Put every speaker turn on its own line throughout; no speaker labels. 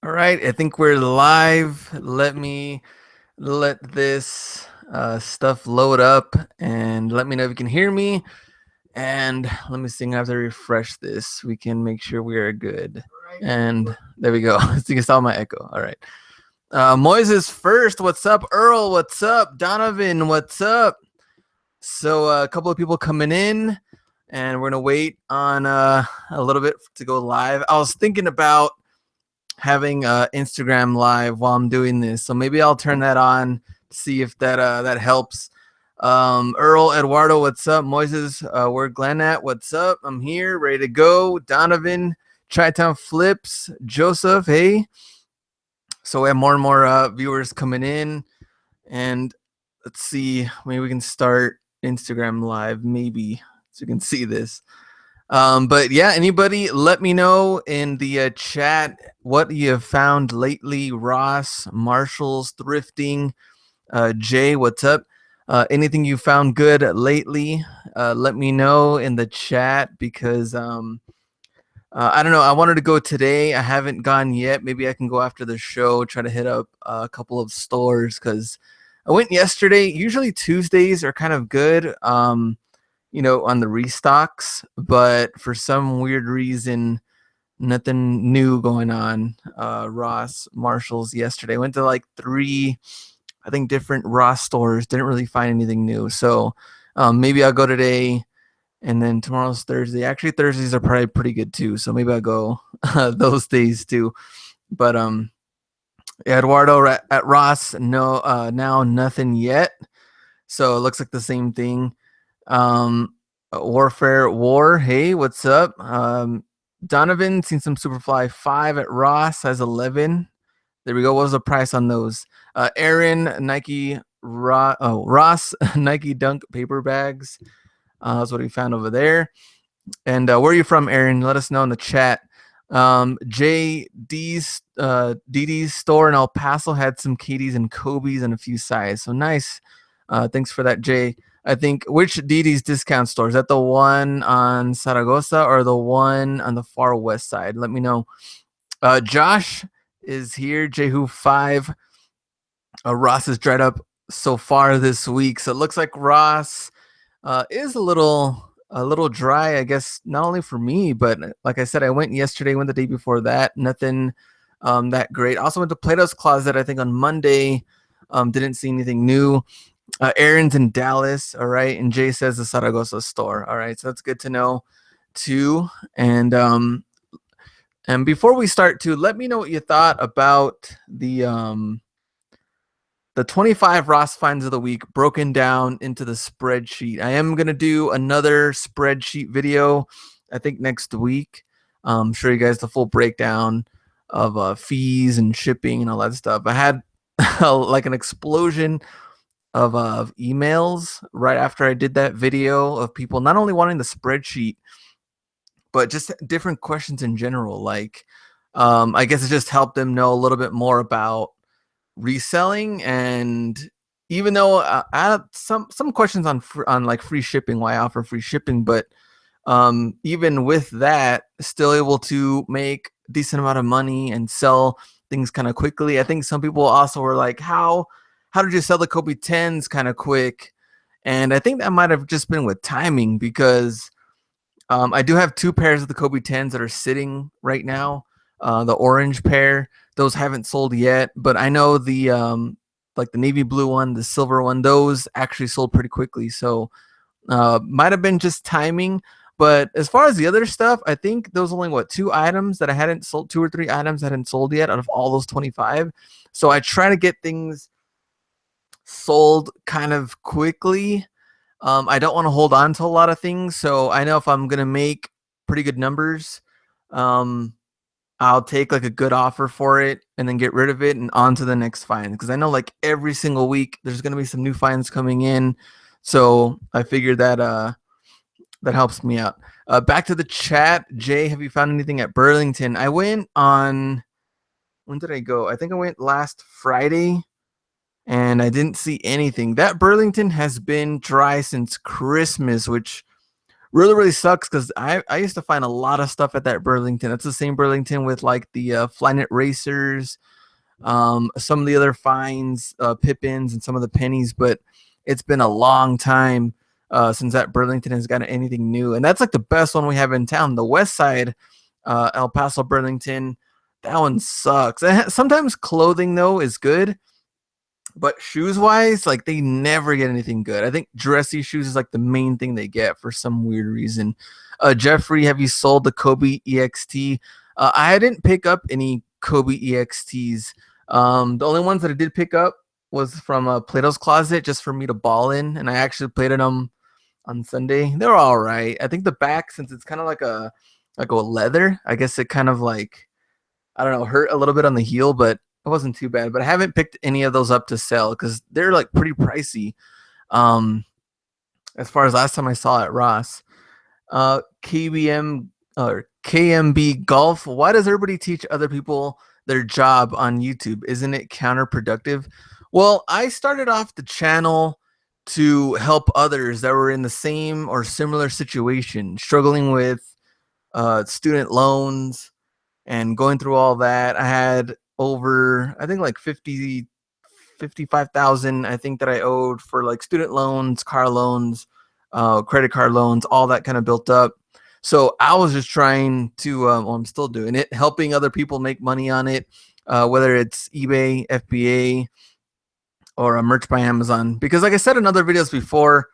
All right, I think we're live. Let me let this stuff load up and let me know if you can hear me. And let me see, I have to refresh this. We can make sure we are good. And there we go. So you can saw my echo. All right. Moises first. What's up? Earl, what's up? Donovan, what's up? So a couple of people coming in, and we're gonna wait on a little bit to go live. I was thinking about having Instagram live while I'm doing this, so maybe I'll turn that on, see if that helps. Earl, Eduardo, what's up? Moises, where Glenn at? What's up? I'm here, ready to go. Donovan, Chi-Town Flips, Joseph, hey. So we have more and more viewers coming in, and let's see, maybe we can start Instagram live, maybe, so you can see this. But yeah, anybody, let me know in the chat what you have found lately. Ross, Marshall's thrifting, Jay, what's up? Anything you found good lately? Let me know in the chat because I don't know. I wanted to go today. I haven't gone yet. Maybe I can go after the show, try to hit up a couple of stores because I went yesterday. Usually Tuesdays are kind of good. On the restocks, but for some weird reason, nothing new going on. Ross, Marshalls yesterday. Went to like 3, I think, different Ross stores. Didn't really find anything new. So maybe I'll go today, and then tomorrow's Thursday. Actually, Thursdays are probably pretty good too. So maybe I'll go those days too. But Eduardo at Ross, no, now nothing yet. So it looks like the same thing. Warfare War, hey, what's up? Donovan, seen some Superfly 5 at Ross, has 11. There we go. What was the price on those? Aaron, Nike, Ross, Nike Dunk paper bags. That's what we found over there. And where are you from, Aaron? Let us know in the chat. JD's DD's store in El Paso had some Katie's and Kobe's and a few size. So nice. Thanks for that, Jay. I think, which DD's discount store? Is that the one on Zaragoza or the one on the far west side? Let me know. Josh is here. Jehu 5. Ross is dried up so far this week. So it looks like Ross is a little dry, I guess, not only for me, but like I said, I went yesterday, went the day before that. Nothing that great. Also went to Plato's Closet, I think, on Monday. Didn't see anything new. Aaron's in Dallas, all right, and Jay says the Zaragoza store, all right, so that's good to know too. And before we start too, let me know what you thought about the 25 Ross finds of the week broken down into the spreadsheet. I am gonna do another spreadsheet video, I think next week. Show you guys the full breakdown of fees and shipping and all that stuff. I had like an explosion of emails right after I did that video of people not only wanting the spreadsheet, but just different questions in general. Like, I guess it just helped them know a little bit more about reselling. And even though I had some questions on like free shipping, why I offer free shipping, but even with that, still able to make a decent amount of money and sell things kind of quickly. I think some people also were like, how did you sell the Kobe 10s kind of quick? And I think that might have just been with timing because I do have 2 pairs of the Kobe 10s that are sitting right now. The orange pair, those haven't sold yet, but I know the like the navy blue one, the silver one, those actually sold pretty quickly. So might have been just timing. But as far as the other stuff, I think there was only 2 items that I hadn't sold, 2 or 3 items that hadn't sold yet out of all those 25. So I try to get things sold kind of quickly. I don't want to hold on to a lot of things, so I know if I'm gonna make pretty good numbers, I'll take like a good offer for it and then get rid of it and on to the next find, because I know like every single week there's gonna be some new finds coming in. So I figured that that helps me out. Back to the chat. Jay, have you found anything at Burlington? I went on, when did I go? I think I went last Friday and I didn't see anything. That Burlington has been dry since Christmas, which really really sucks because I used to find a lot of stuff at that Burlington. That's the same Burlington with like the Flyknit racers, some of the other finds, Pippins, and some of the pennies. But it's been a long time since that Burlington has gotten anything new, and that's like the best one we have in town. The West Side, El Paso Burlington, that one sucks. Sometimes clothing though is good, but shoes wise, like they never get anything good. I think dressy shoes is like the main thing they get for some weird reason. Jeffrey, have you sold the Kobe EXT? I didn't pick up any Kobe EXTs. The only ones that I did pick up was from Plato's Closet just for me to ball in, and I actually played in them on Sunday. They're all right. I think the back, since it's kind of like a leather, I guess it kind of like, I don't know, hurt a little bit on the heel, but it wasn't too bad. But I haven't picked any of those up to sell because they're like pretty pricey. Um, as far as last time I saw at Ross, KBM or KMB Golf. Why does everybody teach other people their job on YouTube? Isn't it counterproductive? Well, I started off the channel to help others that were in the same or similar situation, struggling with student loans and going through all that. I had over, I think like 55,000, I think, that I owed for like student loans, car loans, credit card loans, all that kind of built up. So I was just trying to, well, I'm still doing it, helping other people make money on it, whether it's eBay, FBA, or a merch by Amazon. Because like I said in other videos before,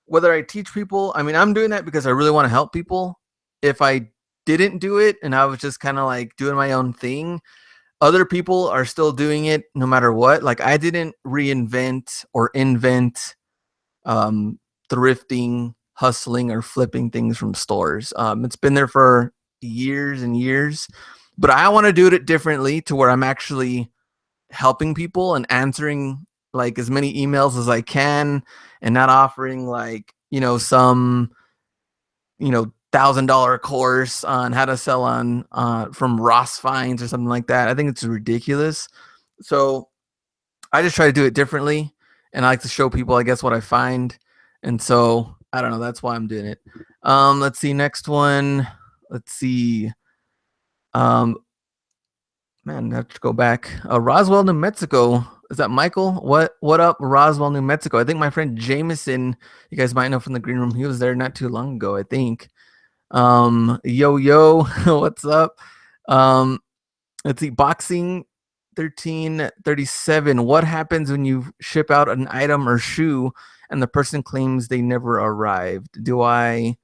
whether I teach people, I mean, I'm doing that because I really want to help people. If I didn't do it and I was just kind of like doing my own thing, other people are still doing it no matter what. Like I didn't reinvent or invent thrifting, hustling, or flipping things from stores. It's been there for years and years, but I want to do it differently to where I'm actually helping people and answering like as many emails as I can, and not offering like, some, $1,000 course on how to sell on from Ross Finds or something like that. I think it's ridiculous. So I just try to do it differently, and I like to show people, I guess, what I find. And so I don't know. That's why I'm doing it. Let's see. Next one. Let's see. Man, I have to go back. Roswell, New Mexico. Is that Michael? What up, Roswell, New Mexico? I think my friend Jameson, you guys might know from the green room, he was there not too long ago, I think. Yo, what's up? Let's see. Boxing 1337. What happens when you ship out an item or shoe and the person claims they never arrived? Do I,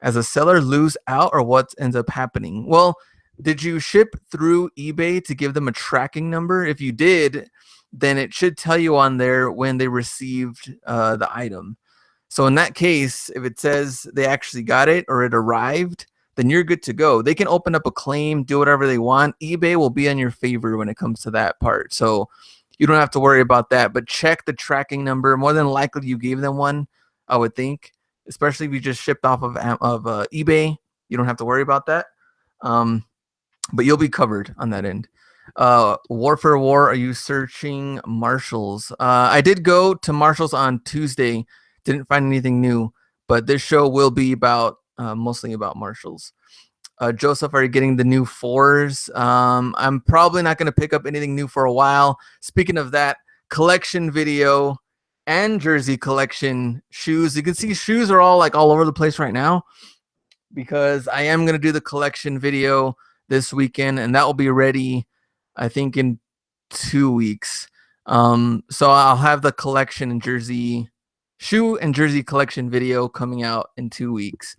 as a seller, lose out, or what ends up happening? Well, did you ship through eBay to give them a tracking number? If you did, then it should tell you on there when they received the item. So in that case, if it says they actually got it or it arrived, then you're good to go. They can open up a claim, do whatever they want. eBay will be in your favor when it comes to that part. So you don't have to worry about that, but check the tracking number. More than likely you gave them one, I would think, especially if you just shipped off of eBay. You don't have to worry about that. But you'll be covered on that end. Warfare War, are you searching Marshalls? I did go to Marshalls on Tuesday. Didn't find anything new, but this show will be about mostly about Marshalls. Joseph, are you getting the new 4s? I'm probably not going to pick up anything new for a while. Speaking of that, collection video and jersey collection shoes. You can see shoes are all over the place right now, because I am going to do the collection video this weekend, and that will be ready, I think, in 2 weeks. So I'll have the collection and shoe and jersey collection video coming out in 2 weeks.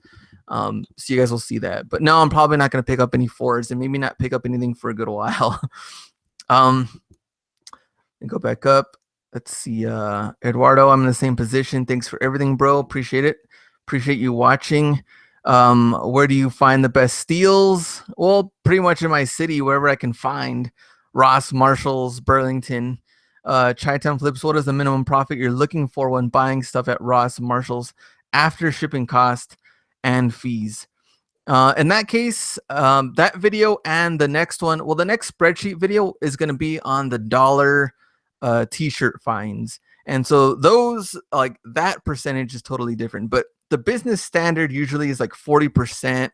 So you guys will see that. But no, I'm probably not going to pick up any 4s, and maybe not pick up anything for a good while. And go back up. Let's see. Eduardo, I'm in the same position. Thanks for everything, bro. Appreciate it. Appreciate you watching. Where do you find the best steals? Well, pretty much in my city, wherever I can find. Ross, Marshalls, Burlington. Chi-Town Flips, what is the minimum profit you're looking for when buying stuff at Ross, Marshalls after shipping cost and fees? In that case, that video and the next one, well, the next spreadsheet video is going to be on the dollar t-shirt finds. And so those, like, that percentage is totally different. But the business standard usually is like 40%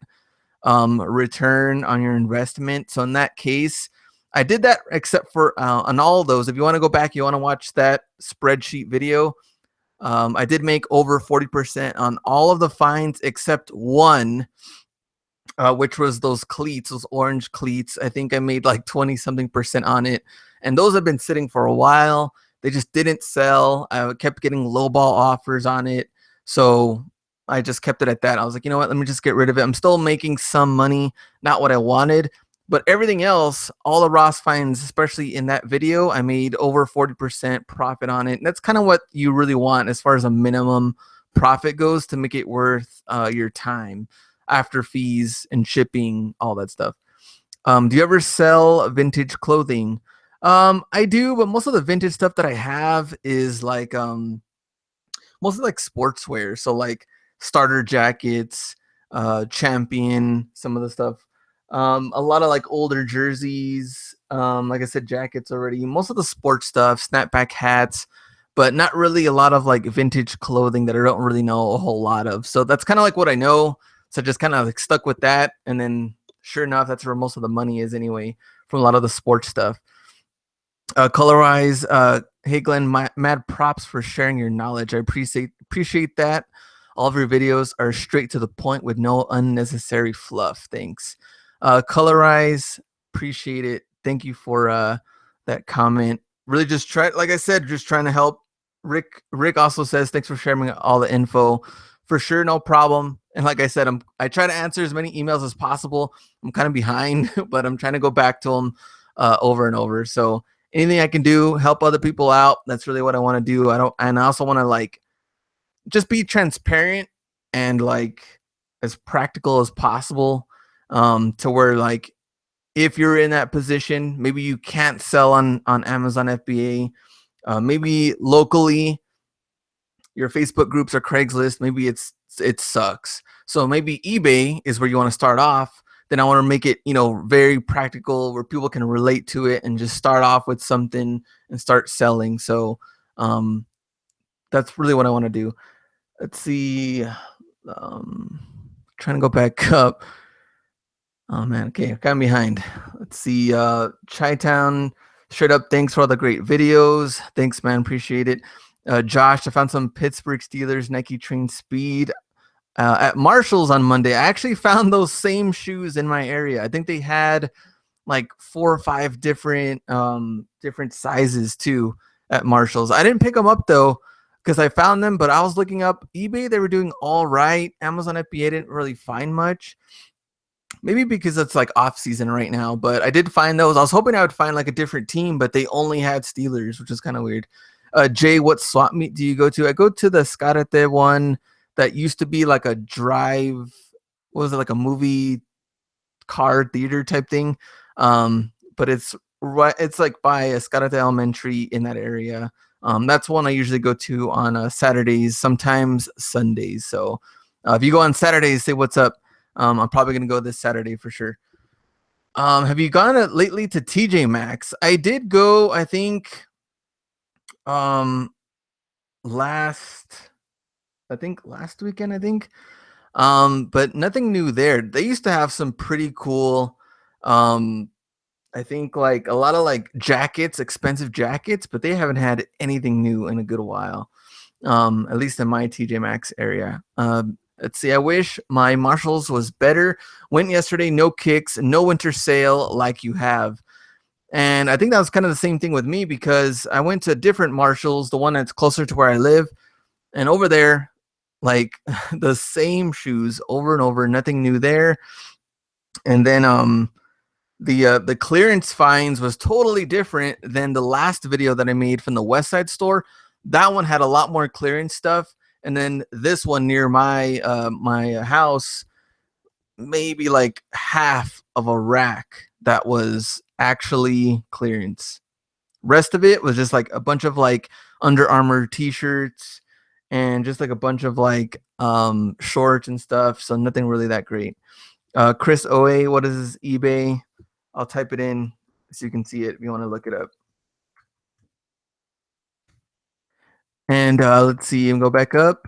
return on your investment. So in that case, I did that except for on all of those. If you want to go back, you want to watch that spreadsheet video. I did make over 40% on all of the fines except one, which was those cleats, those orange cleats. I think I made like 20 something percent on it. And those have been sitting for a while. They just didn't sell. I kept getting lowball offers on it. So I just kept it at that. I was like, you know what? Let me just get rid of it. I'm still making some money, not what I wanted. But everything else, all the Ross finds, especially in that video, I made over 40% profit on it. And that's kind of what you really want as far as a minimum profit goes to make it worth your time after fees and shipping, all that stuff. Do you ever sell vintage clothing? I do, but most of the vintage stuff that I have is like mostly like sportswear. So like starter jackets, champion, some of the stuff. A lot of like older jerseys. Like I said, jackets already. Most of the sports stuff, snapback hats, but not really a lot of like vintage clothing that I don't really know a whole lot of. So that's kind of like what I know. So I just kind of like stuck with that. And then sure enough, that's where most of the money is anyway, from a lot of the sports stuff. Colorize. Hey Glenn, mad props for sharing your knowledge. I appreciate that. All of your videos are straight to the point with no unnecessary fluff. Thanks. Colorize, appreciate it. Thank you for that comment. Really just try, like I said, just trying to help. Rick also says thanks for sharing all the info. For sure, no problem. And like I said, I try to answer as many emails as possible. I'm kind of behind, but I'm trying to go back to them over and over. So anything I can do, help other people out. That's really what I want to do. And I also want to like just be transparent and like as practical as possible, to where like if you're in that position, maybe you can't sell on Amazon FBA, maybe locally your Facebook groups or Craigslist, maybe it sucks. So maybe eBay is where you want to start off. Then I want to make it, very practical where people can relate to it and just start off with something and start selling. So that's really what I want to do. Let's see. Trying to go back up. Oh man, okay, got behind. Let's see. Chi-Town, straight up, thanks for all the great videos. Thanks, man, appreciate it. Josh, I found some Pittsburgh Steelers Nike Train Speed at Marshall's on Monday. I actually found those same shoes in my area. I think they had like 4 or 5 different sizes too at Marshall's. I didn't pick them up though because I found them, but I was looking up eBay. They were doing all right. Amazon FBA didn't really find much. Maybe because it's like off season right now, but I did find those. I was hoping I would find like a different team, but they only had Steelers, which is kind of weird. Jay, what swap meet do you go to? I go to the Scarate one that used to be like a drive. What was it, like a movie car theater type thing? But it's right. It's like by Scarate Elementary in that area. That's one I usually go to on Saturdays, sometimes Sundays. So if you go on Saturdays, say what's up. I'm probably gonna go this Saturday for sure. Have you gone lately to TJ Maxx? I did go, I think, last weekend, I think. But nothing new there. They used to have some pretty cool, I think like a lot of like jackets, expensive jackets, but they haven't had anything new in a good while. At least in my TJ Maxx area. Let's see. I wish my Marshalls was better. Went yesterday, no kicks, no winter sale like you have. And I think that was kind of the same thing with me because I went to different Marshalls, the one that's closer to where I live. And over there, like the same shoes over and over, nothing new there. And then the clearance finds was totally different than the last video that I made from the West Side store. That one had a lot more clearance stuff. And then this one near my my house, maybe like half of a rack that was actually clearance. Rest of it was just like a bunch of like Under Armour t-shirts and just like a bunch of like shorts and stuff. So nothing really that great. Chris OA, what is eBay? I'll type it in so you can see it if you want to look it up. And let's see, and go back up.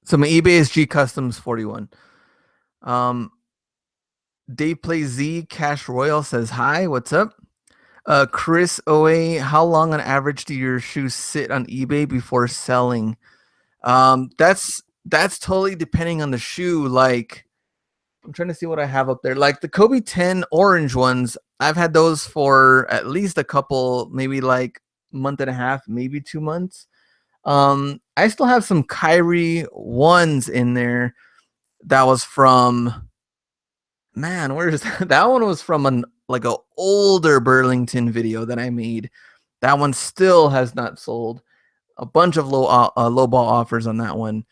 So my eBay is G Customs 41. Um, Dave Plays Z Cash Royal says hi. What's up? Chris OA, how long on average do your shoes sit on eBay before selling? That's totally depending on the shoe. Like I'm trying to see what I have up there. Like the Kobe 10 orange ones, I've had those for at least a couple, maybe like month and a half, maybe 2 months. I still have some Kyrie ones in there. That was from man, where's that one was from an like a older Burlington video that I made. That one still has not sold. A bunch of low ball offers on that one.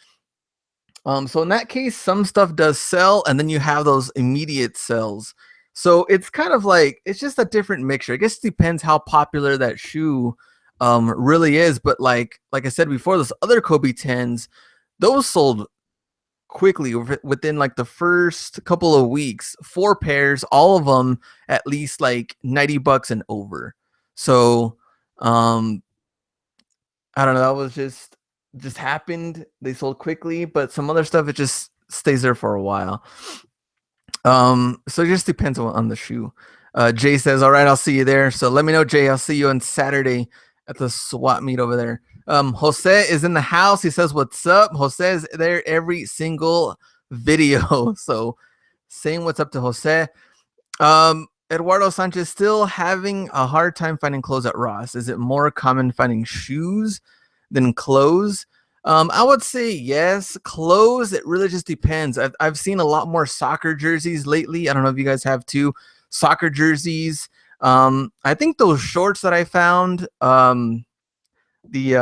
So in that case, some stuff does sell, and then you have those immediate sells. So it's kind of like it's just a different mixture. I guess it depends how popular that shoe really is. But like I said before, those other Kobe 10s, those sold quickly within like the first couple of weeks. 4 pairs, all of them at least like $90 and over. So um I don't know. That was just happened. They sold quickly, but some other stuff it just stays there for a while. So it just depends on the shoe. Jay says, "All right, I'll see you there." So let me know, Jay. I'll see you on Saturday at the swap meet over there. Jose is in the house. He says, "What's up?" Jose is there every single video. So saying what's up to Jose. Eduardo Sanchez still having a hard time finding clothes at Ross. Is it more common finding shoes than clothes? I would say yes. Clothes, it really just depends. I've seen a lot more soccer jerseys lately. I don't know if you guys have too. Soccer jerseys. I think those shorts that I found, the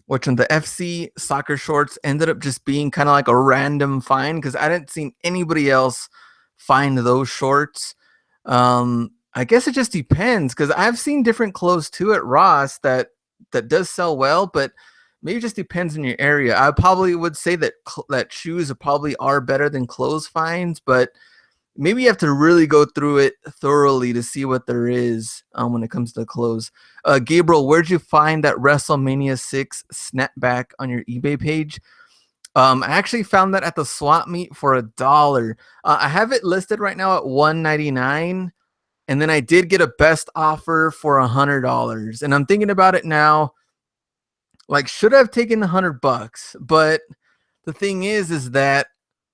which one, the FC soccer shorts ended up just being kind of like a random find because I didn't see anybody else find those shorts. I guess it just depends because I've seen different clothes too at Ross that does sell well, but maybe it just depends on your area. I probably would say that shoes probably are better than clothes finds, but maybe you have to really go through it thoroughly to see what there is when it comes to clothes. Gabriel, where'd you find that WrestleMania 6 snapback on your eBay page? I actually found that at the swap meet for $1. I have it listed right now at $199, and then I did get a best offer for $100. And I'm thinking about it now. Like, should I have taken the $100? But the thing is that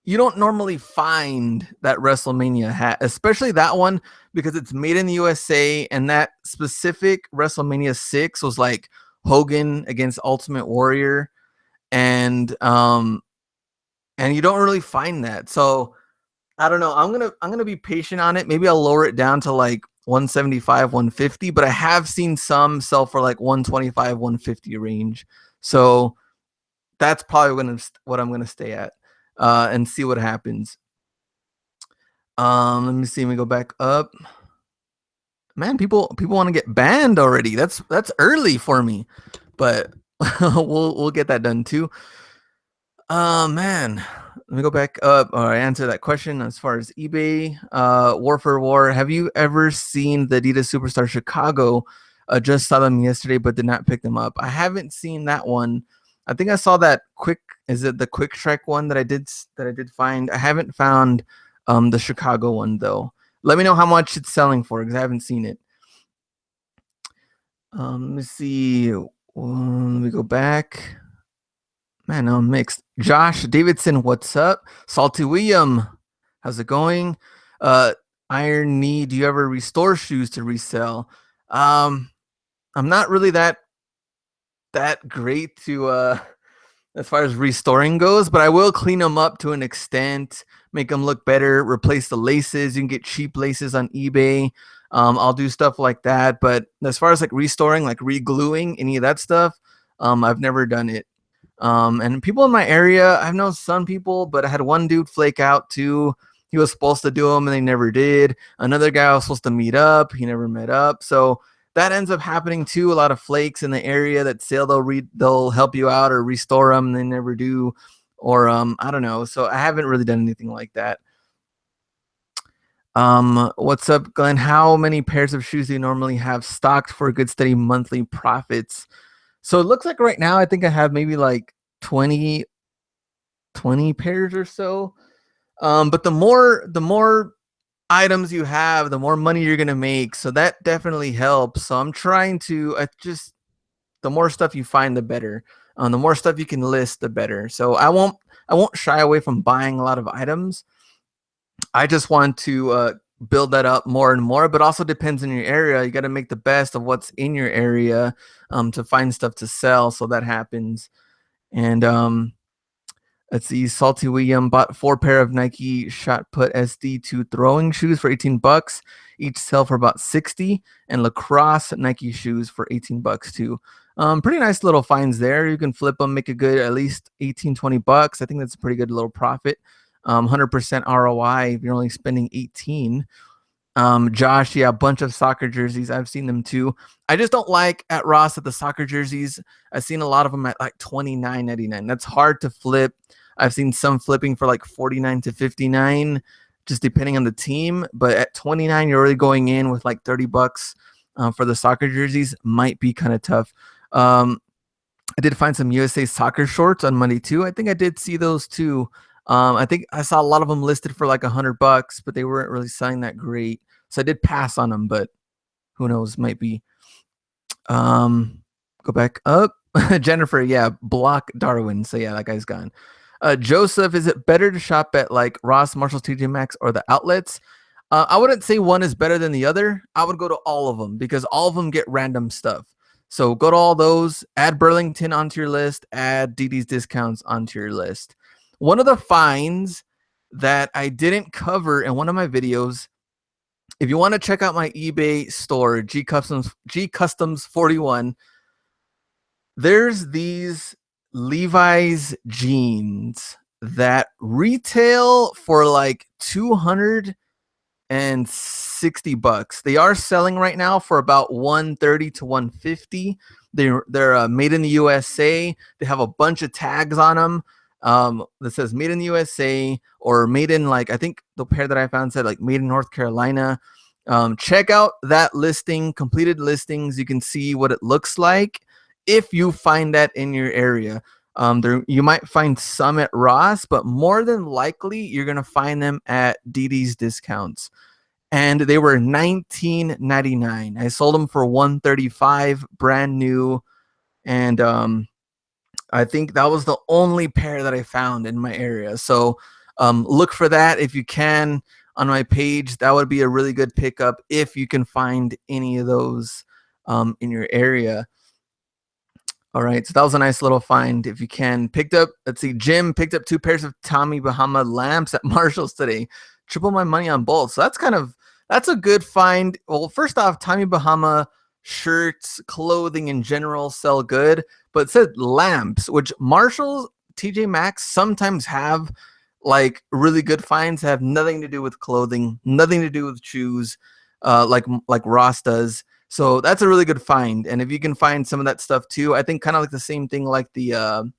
you don't normally find that WrestleMania hat, especially that one, because it's made in the USA. And that specific WrestleMania 6 was like Hogan against Ultimate Warrior. And you don't really find that. So I don't know. I'm gonna be patient on it. Maybe I'll lower it down to like 175, 150, but I have seen some sell for like 125, 150 range. So that's probably what I'm gonna stay at and see what happens. Let me see. Let me go back up. Man, people want to get banned already. That's early for me, but we'll get that done too. Man, let me go back up or answer that question as far as eBay. War for War. Have you ever seen the Adidas Superstar Chicago? Just saw them yesterday, but did not pick them up. I haven't seen that one. I think I saw that quick. Is it the Quick Trek one that I did find? I haven't found the Chicago one though. Let me know how much it's selling for because I haven't seen it. Let me see. Let me go back. Man, I'm mixed. Josh Davidson, what's up? Salty William, how's it going? Iron Knee, do you ever restore shoes to resell? I'm not really that great to as far as restoring goes, but I will clean them up to an extent, make them look better, replace the laces. You can get cheap laces on eBay. I'll do stuff like that. But as far as like restoring, like re-gluing any of that stuff, I've never done it. And people in my area, I've known some people, but I had one dude flake out too. He was supposed to do them and they never did. Another guy was supposed to meet up. He never met up. So that ends up happening too. A lot of flakes in the area that say they'll help you out or restore them. And they never do. Or I don't know. So I haven't really done anything like that. What's up, Glenn? How many pairs of shoes do you normally have stocked for good steady monthly profits? So it looks like right now I think I have maybe like 20 pairs or so. But the more items you have, the more money you're gonna make. So that definitely helps. So I'm trying to just the more stuff you find, the better. The more stuff you can list, the better. So I won't shy away from buying a lot of items. I just want to build that up more and more, but also depends on your area. You got to make the best of what's in your area to find stuff to sell. So that happens. And let's see, Salty William bought 4 pair of Nike Shot Put SD2 throwing shoes for $18. Each sell for about 60, and lacrosse Nike shoes for $18 too. Pretty nice little finds there. You can flip them, make a good at least 18, $20. I think that's a pretty good little profit. 100% ROI if you're only spending 18. Josh, yeah, a bunch of soccer jerseys. I've seen them too. I just don't like at Ross at the soccer jerseys. I've seen a lot of them at like $29.99. That's hard to flip. I've seen some flipping for like 49 to 59, just depending on the team. But at 29, you're already going in with like $30 for the soccer jerseys. Might be kind of tough. I did find some USA soccer shorts on Monday too. I think I did see those too. I think I saw a lot of them listed for like $100, but they weren't really selling that great. So I did pass on them, but who knows? Might be. Go back up. Jennifer, yeah, block Darwin. So yeah, that guy's gone. Joseph, is it better to shop at like Ross, Marshalls, TJ Maxx, or the outlets? I wouldn't say one is better than the other. I would go to all of them because all of them get random stuff. So go to all those, add Burlington onto your list, add DD's discounts onto your list. One of the finds that I didn't cover in one of my videos, if you want to check out my eBay store, G Customs 41, there's these Levi's jeans that retail for like $260. They are selling right now for about 130 to 150. They're made in the USA. They have a bunch of tags on them that says made in the USA or made in, like, I think the pair that I found said like made in North Carolina. Check out that listing, completed listings. You can see what it looks like if you find that in your area. There you might find some at Ross, but more than likely you're gonna find them at DD's discounts. And they were $19.99. I sold them for $135, brand new. And I think that was the only pair that I found in my area. So look for that if you can on my page. That would be a really good pickup if you can find any of those in your area. All right, so that was a nice little find if you can. Picked up, let's see, Jim picked up 2 pairs of Tommy Bahama lamps at Marshall's today. Triple my money on both. So that's a good find. Well, first off, Tommy Bahama shirts, clothing in general sell good, but it said lamps, which Marshall's, TJ Maxx sometimes have like really good finds, have nothing to do with clothing, nothing to do with shoes, like Ross does. So that's a really good find. And if you can find some of that stuff too, I think kind of like the same thing like the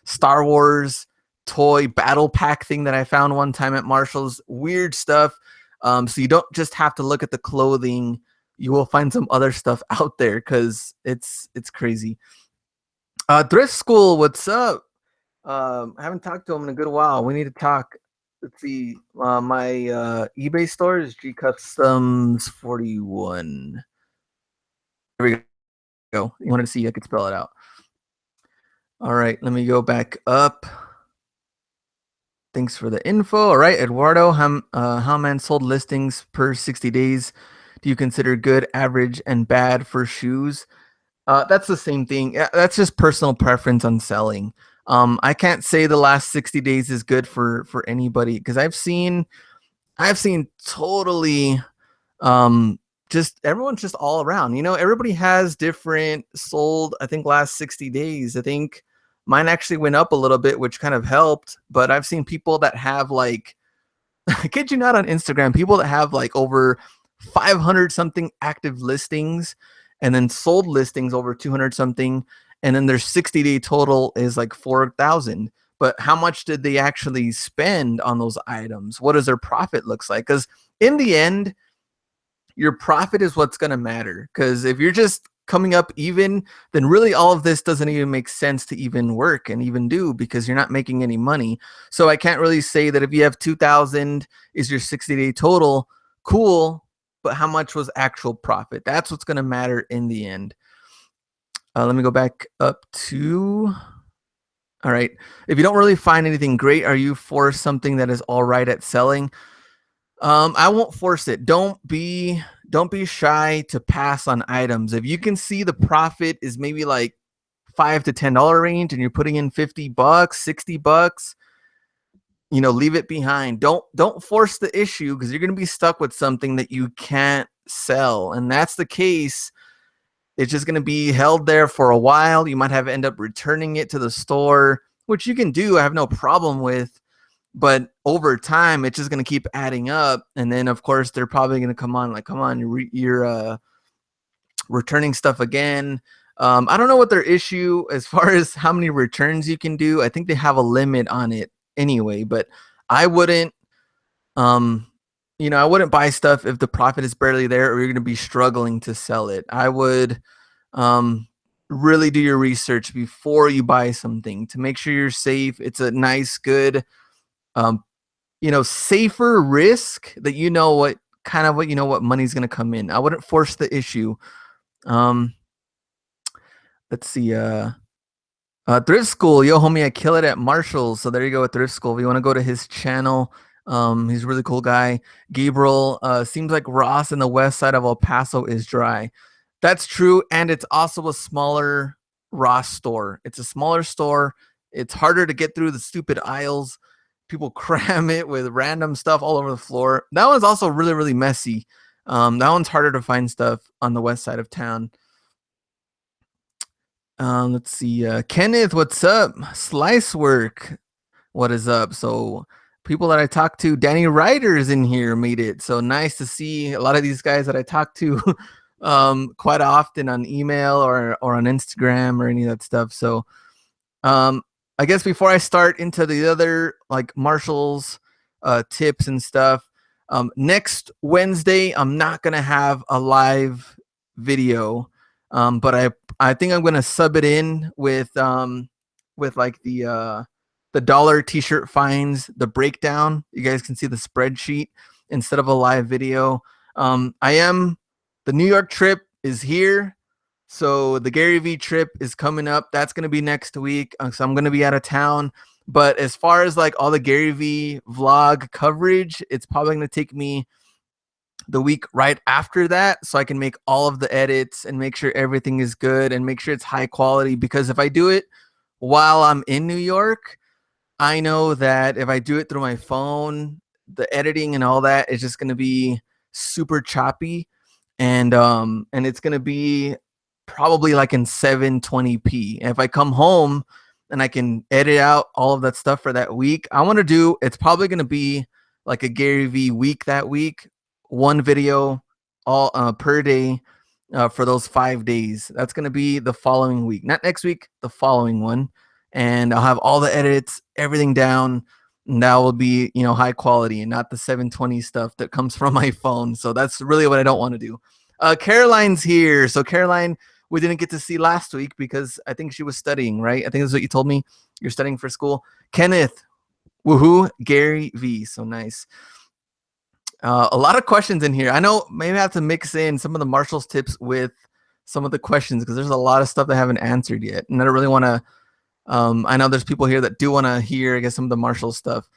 Star Wars toy battle pack thing that I found one time at Marshall's. Weird stuff. So you don't just have to look at the clothing. You will find some other stuff out there because it's crazy. Thrift School, what's up? I haven't talked to him in a good while. We need to talk. Let's see. My eBay store is G Customs 41. There we go. You wanted to see I could spell it out. All right, let me go back up. Thanks for the info. All right, Eduardo, how man sold listings per 60 days do you consider good, average, and bad for shoes? That's the same thing. That's just personal preference on selling. I can't say the last 60 days is good for anybody because I've seen totally just everyone's just all around. Everybody has different sold. I think last 60 days. I think mine actually went up a little bit, which kind of helped. But I've seen people that have like, I kid you not, on Instagram, people that have like over 500 something active listings and then sold listings over 200 something. And then their 60-day total is like 4,000. But how much did they actually spend on those items? What does their profit looks like? Because in the end, your profit is what's going to matter. Because if you're just coming up even, then really all of this doesn't even make sense to even work and even do, because you're not making any money. So I can't really say that if you have 2,000 is your 60-day total, cool, but how much was actual profit? That's what's going to matter in the end. Let me go back up to, all right. If you don't really find anything great, are you for something that is all right at selling? I won't force it. Don't be shy to pass on items. If you can see the profit is maybe like $5 to $10 range and you're putting in $50, $60, leave it behind. Don't force the issue, because you're going to be stuck with something that you can't sell. And that's the case. It's just going to be held there for a while. You might have to end up returning it to the store, which you can do. I have no problem with. But over time, it's just going to keep adding up. And then, of course, they're probably going to come on, like, come on, you're returning stuff again. I don't know what their issue as far as how many returns you can do. I think they have a limit on it anyway, but I wouldn't, I wouldn't buy stuff if the profit is barely there or you're going to be struggling to sell it. I would really do your research before you buy something to make sure you're safe. It's a nice, good, safer risk that what money's going to come in. I wouldn't force the issue. Let's see. Thrift School, yo homie, I kill it at Marshall's. So there you go with Thrift School. If you want to go to his channel, he's a really cool guy. Gabriel, seems like Ross in the west side of El Paso is dry. That's true, and it's also a smaller Ross store. It's a smaller store. It's harder to get through the stupid aisles. People cram it with random stuff all over the floor. That one's also really, really messy. That one's harder to find stuff on the west side of town. Let's see. Kenneth, what's up? Slice Work, what is up? So people that I talked to, Danny Ryder's in here, made it. So nice to see a lot of these guys that I talk to quite often on email or on Instagram or any of that stuff. So I guess before I start into the other like Marshall's tips and stuff, next Wednesday I'm not gonna have a live video, but I think I'm gonna sub it in with like the dollar t-shirt finds, the breakdown. You guys can see the spreadsheet instead of a live video. The New York trip is here. So the Gary Vee trip is coming up. That's going to be next week. So I'm going to be out of town. But as far as like all the Gary Vee vlog coverage, it's probably going to take me the week right after that, so I can make all of the edits and make sure everything is good and make sure it's high quality. Because if I do it while I'm in New York, I know that if I do it through my phone, the editing and all that is just going to be super choppy. And it's going to be probably like in 720p. And if I come home and I can edit out all of that stuff for that week, it's probably going to be like a Gary Vee week that week, one video all per day for those 5 days. That's going to be the following week, not next week, the following one. And I'll have all the edits, everything down. And that will be, high quality and not the 720 stuff that comes from my phone. So that's really what I don't want to do. Caroline's here. So Caroline, we didn't get to see last week because I think she was studying, right? I think that's what you told me. You're studying for school. Kenneth, woohoo, Gary Vee. So nice. A lot of questions in here. I know maybe I have to mix in some of the Marshall's tips with some of the questions because there's a lot of stuff that I haven't answered yet. And I don't really want to, I know there's people here that do want to hear, I guess, some of the Marshall stuff.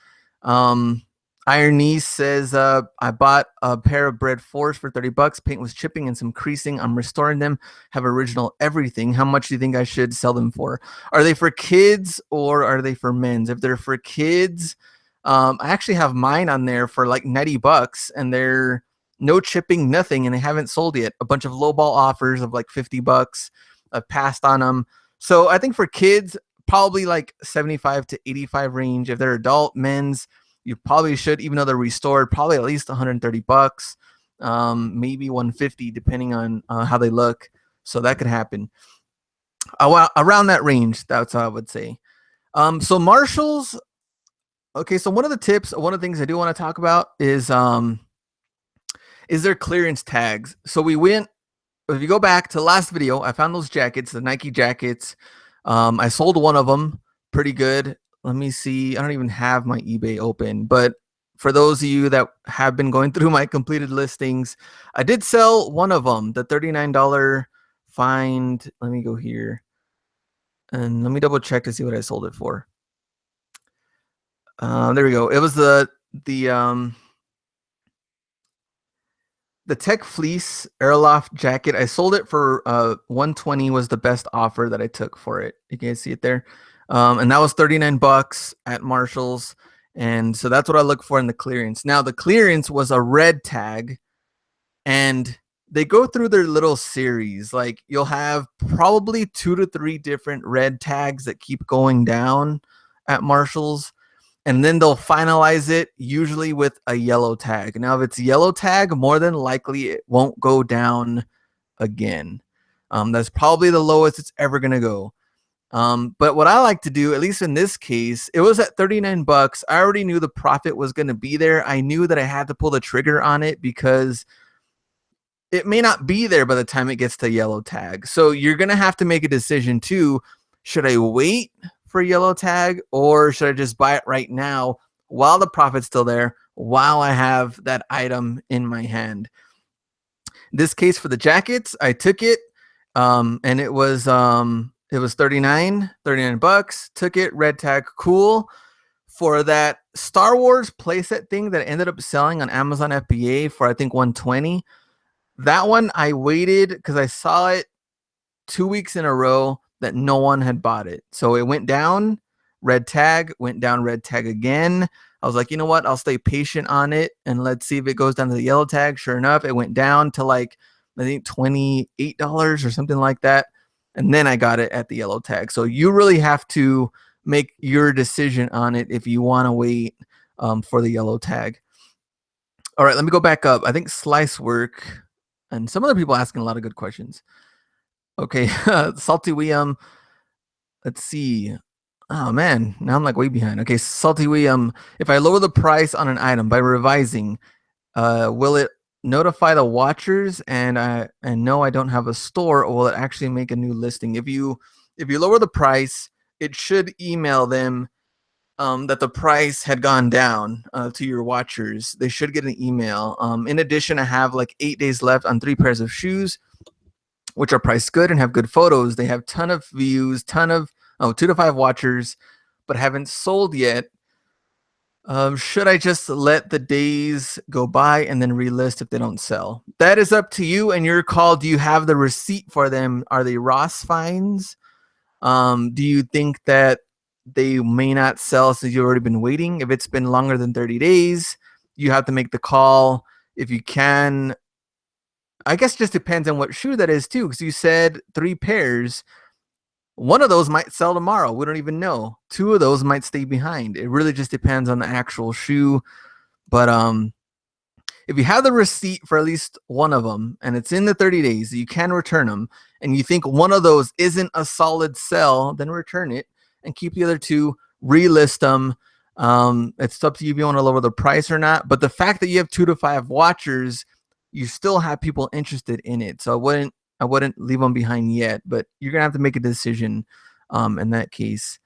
Iron Niece says, I bought a pair of bread fours for $30. Paint was chipping and some creasing. I'm restoring them. Have original everything. How much do you think I should sell them for? Are they for kids or are they for men's? If they're for kids, I actually have mine on there for like $90 and they're no chipping, nothing, and they haven't sold yet. A bunch of lowball offers of like $50. I've passed on them. So I think for kids, probably like 75 to 85 range. If they're adult men's, you probably should, even though they're restored, probably at least $130, maybe $150, depending on how they look. So that could happen. Around that range, that's how I would say. So Marshall's. Okay, so one of the things I do want to talk about is Is there clearance tags? So we went, if you go back to the last video, I found those jackets, the Nike jackets. I sold one of them pretty good. Let me see. I don't even have my eBay open, but for those of you that have been going through my completed listings, I did sell one of them, the $39 find. Let me go here and let me double check to see what I sold it for. There we go. It was the Tech Fleece Airloft jacket. I sold it for $120 was the best offer that I took for it. You guys see it there? And that was $39 at Marshall's. And so that's what I look for in the clearance. Now the clearance was a red tag, and they go through their little series. Like you'll have probably 2 to 3 different red tags that keep going down at Marshall's. And then they'll finalize it usually with a yellow tag. Now, if it's yellow tag, more than likely it won't go down again. That's probably the lowest it's ever going to go. But what I like to do, at least in this case, it was at $39. I already knew the profit was going to be there. I knew that I had to pull the trigger on it because it may not be there by the time it gets to yellow tag. So you're going to have to make a decision too. Should I wait for yellow tag, or should I just buy it right now while the profit's still there, while I have that item in my hand? In this case, for the jackets, I took it, and it was $39 bucks. Took it, red tag, cool. For that Star Wars playset thing that ended up selling on Amazon FBA for I think $120, that one I waited because I saw it 2 weeks in a row that no one had bought it. So it went down, red tag, went down, red tag again. I was like, you know what? I'll stay patient on it and let's see if it goes down to the yellow tag. Sure enough, it went down to like, I think $28 or something like that. And then I got it at the yellow tag. So you really have to make your decision on it if you want to wait for the yellow tag. All right, let me go back up. I think Slice Work and some other people asking a lot of good questions. Okay, Salty William. Let's see. Oh man, now I'm like way behind. Okay, Salty William. If I lower the price on an item by revising, will it notify the watchers and know I don't have a store, or will it actually make a new listing? If you lower the price, it should email them that the price had gone down to your watchers. They should get an email. In addition, I have like 8 days left on 3 pairs of shoes, which are priced good and have good photos. They have ton of views, 2 to 5 watchers, but haven't sold yet. Should I just let the days go by and then relist if they don't sell? That is up to you and your call. Do you have the receipt for them? Are they Ross finds? Do you think that they may not sell since you've already been waiting? If it's been longer than 30 days, you have to make the call. If you can, I guess it just depends on what shoe that is too, because you said 3 pairs. One of those might sell tomorrow. We don't even know. 2 of those might stay behind. It really just depends on the actual shoe. But if you have the receipt for at least one of them and it's in the 30 days, you can return them, and you think one of those isn't a solid sell, then return it and keep the other 2, relist them. It's up to you if you want to lower the price or not. But the fact that you have 2 to 5 watchers, you still have people interested in it. So I wouldn't leave them behind yet, but you're going to have to make a decision in that case.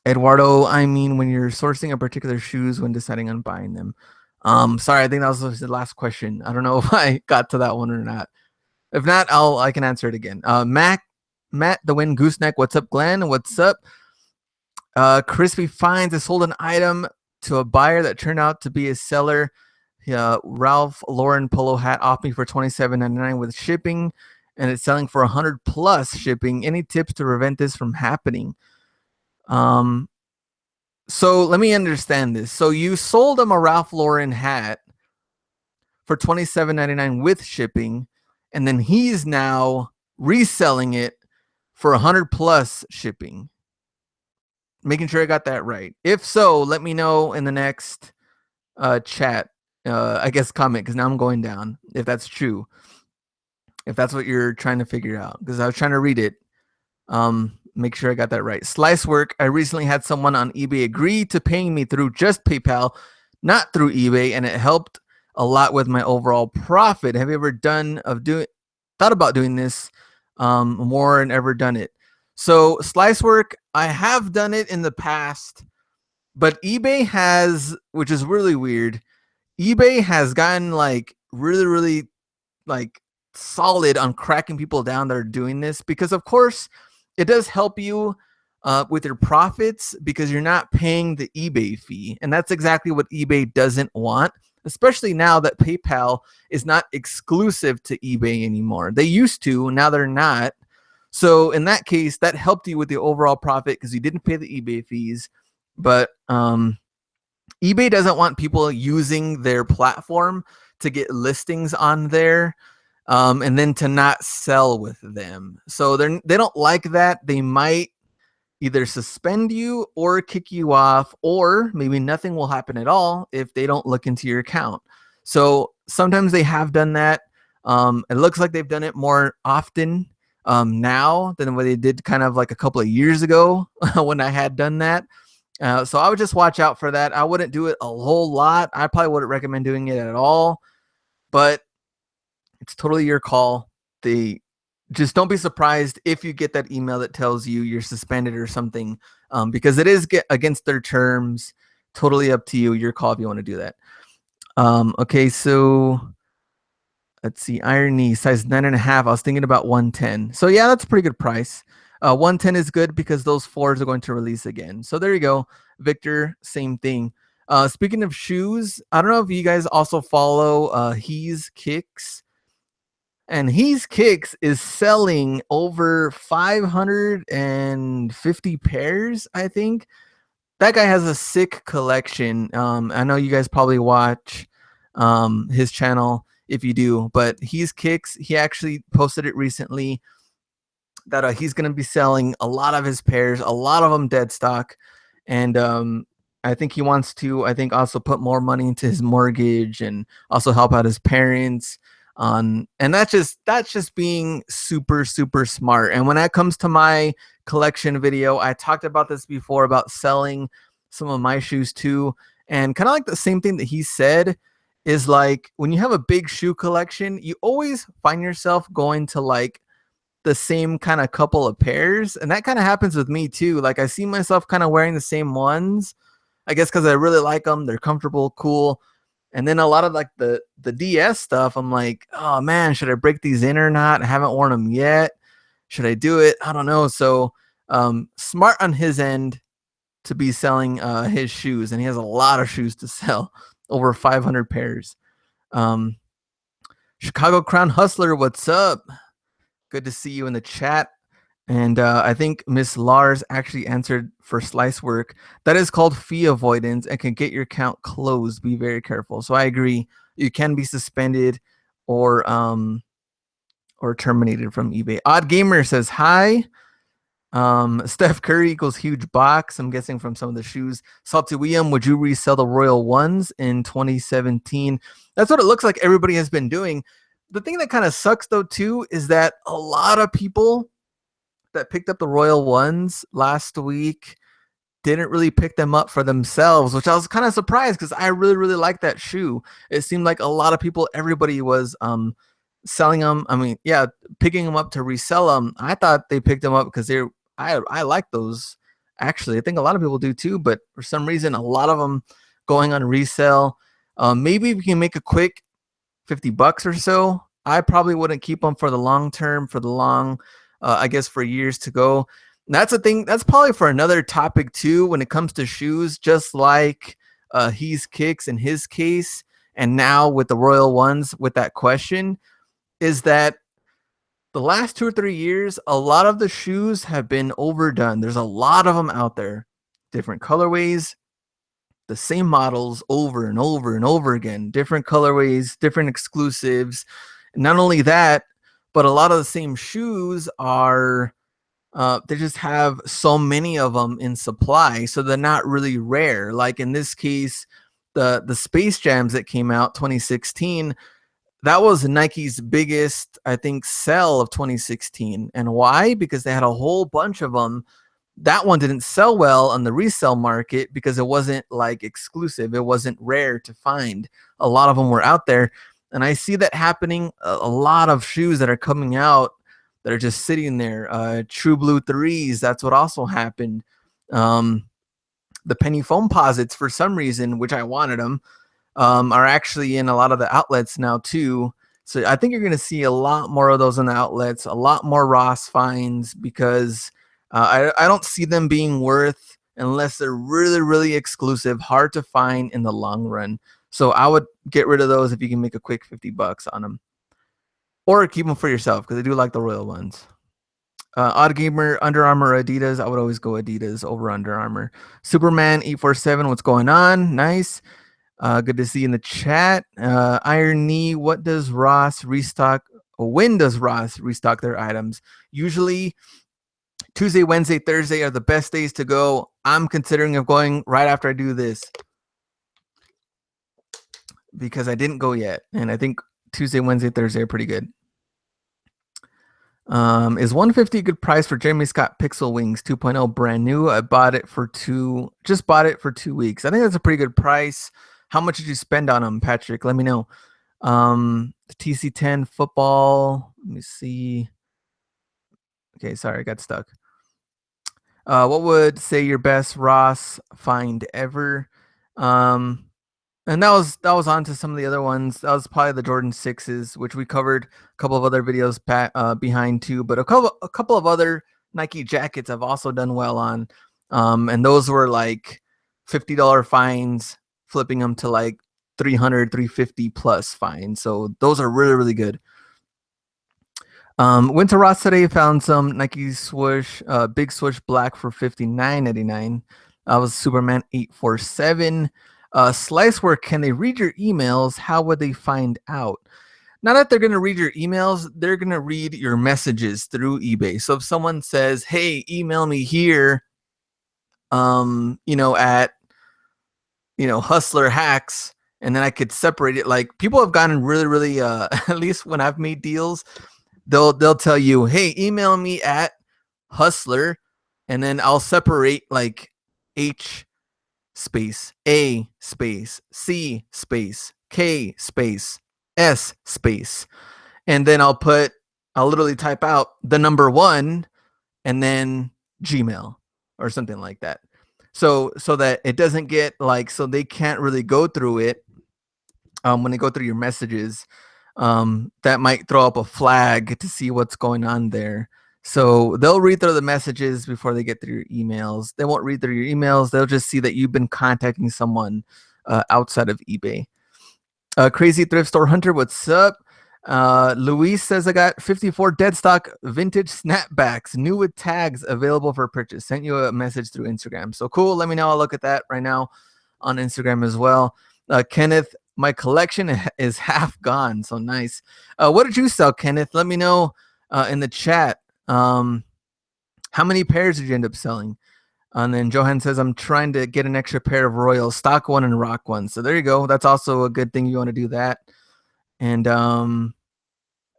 Eduardo, I mean, when you're sourcing a particular shoes when deciding on buying them. Sorry, I think that was the last question. I don't know if I got to that one or not. If not, I can answer it again. Matt the Wind Gooseneck, what's up, Glenn? What's up? Crispy Finds, I sold an item to a buyer that turned out to be a seller. Ralph Lauren polo hat off me for $27.99 with shipping, and it's selling for $100 plus shipping. Any tips to prevent this from happening? So let me understand this. So you sold him a Ralph Lauren hat for $27.99 with shipping, and then he's now reselling it for $100 plus shipping. Making sure I got that right. If so, let me know in the next chat. I guess comment, because now I'm going down. If that's true, if that's what you're trying to figure out, because I was trying to read it. Make sure I got that right. Slice Work. I recently had someone on eBay agree to paying me through just PayPal, not through eBay, and it helped a lot with my overall profit. Have you ever thought about doing this more and ever done it? So slice work, I have done it in the past, but eBay has, which is really weird, eBay has gotten like really, really like solid on cracking people down that are doing this, because of course it does help you with your profits because you're not paying the eBay fee, and that's exactly what eBay doesn't want, especially now that PayPal is not exclusive to eBay anymore. They used to, now they're not. So in that case, that helped you with the overall profit because you didn't pay the eBay fees. But eBay doesn't want people using their platform to get listings on there, and then to not sell with them. So they don't like that. They might either suspend you or kick you off, or maybe nothing will happen at all if they don't look into your account. So sometimes they have done that. It looks like they've done it more often now than what they did kind of like a couple of years ago when I had done that. So I would just watch out for that. I wouldn't do it a whole lot. I probably wouldn't recommend doing it at all, but it's totally your call. They just don't be surprised if you get that email that tells you you're suspended or something, because it is against their terms. Totally up to you. Your call if you want to do that. Okay, so let's see. Iron knee size 9.5. I was thinking about 110. So yeah, that's a pretty good price. 110 is good because those 4s are going to release again. So there you go, Victor. Same thing. Speaking of shoes, I don't know if you guys also follow He's Kicks. And He's Kicks is selling over 550 pairs, I think. That guy has a sick collection. I know you guys probably watch his channel if you do, but He's Kicks, he actually posted it recently that he's going to be selling a lot of his pairs, a lot of them dead stock. And I think he wants to, also put more money into his mortgage and also help out his parents. And that's just being super, super smart. And when that comes to my collection video, I talked about this before about selling some of my shoes too. And kind of like the same thing that he said is like, when you have a big shoe collection, you always find yourself going to like the same kind of couple of pairs. And that kind of happens with me too. Like I see myself kind of wearing the same ones, I guess because I really like them. They're comfortable, cool. And then a lot of like the DS stuff, I'm like, oh man, should I break these in or not? I haven't worn them yet. Should I do it? I don't know. So smart on his end to be selling his shoes. And he has a lot of shoes to sell, over 500 pairs. Chicago Crown Hustler, what's up? Good to see you in the chat. And I think Miss Lars actually answered for slice work. That is called fee avoidance and can get your account closed. Be very careful. So I agree. You can be suspended or terminated from eBay. Odd Gamer says hi. Steph Curry equals huge box. I'm guessing from some of the shoes. Salty William, would you resell the Royal Ones in 2017? That's what it looks like everybody has been doing. The thing that kind of sucks though too is that a lot of people that picked up the Royal Ones last week didn't really pick them up for themselves, which I was kind of surprised because I really, really like that shoe. It seemed like a lot of people, everybody was selling them. I mean, yeah, picking them up to resell them. I thought they picked them up because I like those. Actually, I think a lot of people do too, but for some reason, a lot of them going on resale. Maybe we can make a quick $50 or so. I probably wouldn't keep them for the long term, I guess for years to go. And that's a thing. That's probably for another topic too. When it comes to shoes, just like He's Kicks in his case, and now with the Royal Ones, with that question, is that the last 2 or 3 years, a lot of the shoes have been overdone. There's a lot of them out there, different colorways, the same models over and over and over again, different colorways, different exclusives. Not only that, but a lot of the same shoes are, they just have so many of them in supply, so they're not really rare. Like in this case, the Space Jams that came out 2016, that was Nike's biggest, I think, sell of 2016. And why? Because they had a whole bunch of them that one didn't sell well on the resale market because it wasn't like exclusive. It wasn't rare to find. A lot of them were out there. And I see that happening. A lot of shoes that are coming out that are just sitting there. True Blue 3s, that's what also happened. The penny foam posits, for some reason, which I wanted them, are actually in a lot of the outlets now too. So I think you're going to see a lot more of those in the outlets, a lot more Ross finds, because I don't see them being worth, unless they're really, really exclusive, hard to find in the long run. So I would get rid of those if you can make a quick $50 on them, or keep them for yourself, because I do like the royal ones. Odd Gamer, Under Armour, Adidas. I would always go Adidas over Under Armour. Superman 847, what's going on? Nice. Good to see you in the chat. Iron Knee, what does Ross restock? When does Ross restock their items? Usually Tuesday, Wednesday, Thursday are the best days to go. I'm considering of going right after I do this, because I didn't go yet, and I think Tuesday, Wednesday, Thursday are pretty good. Is 150 a good price for Jeremy Scott Pixel Wings 2.0 brand new? I bought it for just bought it for 2 weeks. I think that's a pretty good price. How much did you spend on them, Patrick? Let me know. The TC10 football. Let me see. Okay, sorry, I got stuck. What would say your best Ross find ever? And that was on to some of the other ones. That was probably the Jordan 6s, which we covered a couple of other videos behind too. But a couple of other Nike jackets I've also done well on. And those were like $50 fines, flipping them to like 300, 350 plus fines. So those are really, really good. Went to Ross today, found some Nike swoosh, big swoosh black for $59.99. That was Superman 847. Slice work, can they read your emails? How would they find out? Not that they're going to read your emails, they're going to read your messages through eBay. So if someone says, hey, email me here, at, Hustler Hacks, and then I could separate it. Like, people have gotten really, really, at least when I've made deals, they'll tell you, hey, email me at Hustler, and then I'll separate like H space A space C space K space S space, and then I'll literally type out the number 1 and then Gmail or something like that, so that it doesn't get like, so they can't really go through it when they go through your messages. That might throw up a flag to see what's going on there. So they'll read through the messages before they get through your emails. They won't read through your emails. They'll just see that you've been contacting someone outside of eBay. Crazy Thrift Store Hunter, what's up? Luis says, I got 54 dead stock vintage snapbacks, new with tags, available for purchase. Sent you a message through Instagram. So cool. Let me know. I'll look at that right now on Instagram as well. Kenneth, my collection is half gone. So nice. What did you sell, Kenneth? Let me know in the chat. How many pairs did you end up selling? And then Johan says, I'm trying to get an extra pair of Royals, stock one and rock one. So there you go. That's also a good thing. You want to do that. And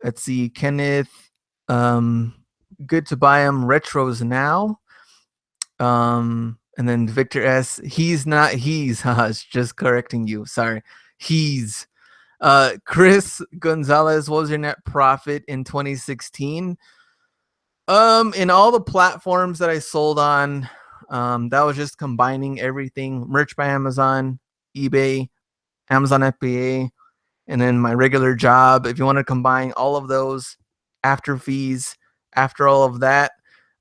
let's see, Kenneth, good to buy them retros now. And then Victor S, he's not, it's just correcting you. Sorry. He's Chris Gonzalez, what was your net profit in 2016? In all the platforms that I sold on, that was just combining everything: Merch by Amazon, eBay, Amazon FBA, and then my regular job. If you want to combine all of those after fees, after all of that,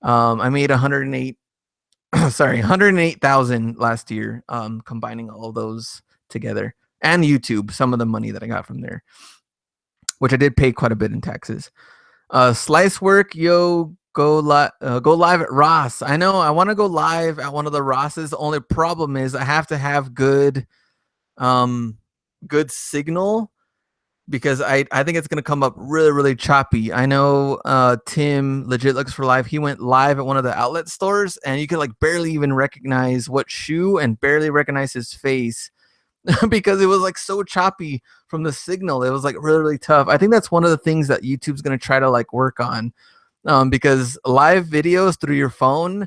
I made 108,000 last year, combining all of those together, and YouTube, some of the money that I got from there, which I did pay quite a bit in taxes. Slice work, yo, go live at Ross. I know I want to go live at one of the Rosses. The only problem is I have to have good signal, because I think it's gonna come up really, really choppy. I know Tim Legit Looks for Live, he went live at one of the outlet stores, and you could like barely even recognize what shoe and barely recognize his face because it was like so choppy from the signal. It was like really, really tough. I think that's one of the things that YouTube's gonna try to like work on, because live videos through your phone,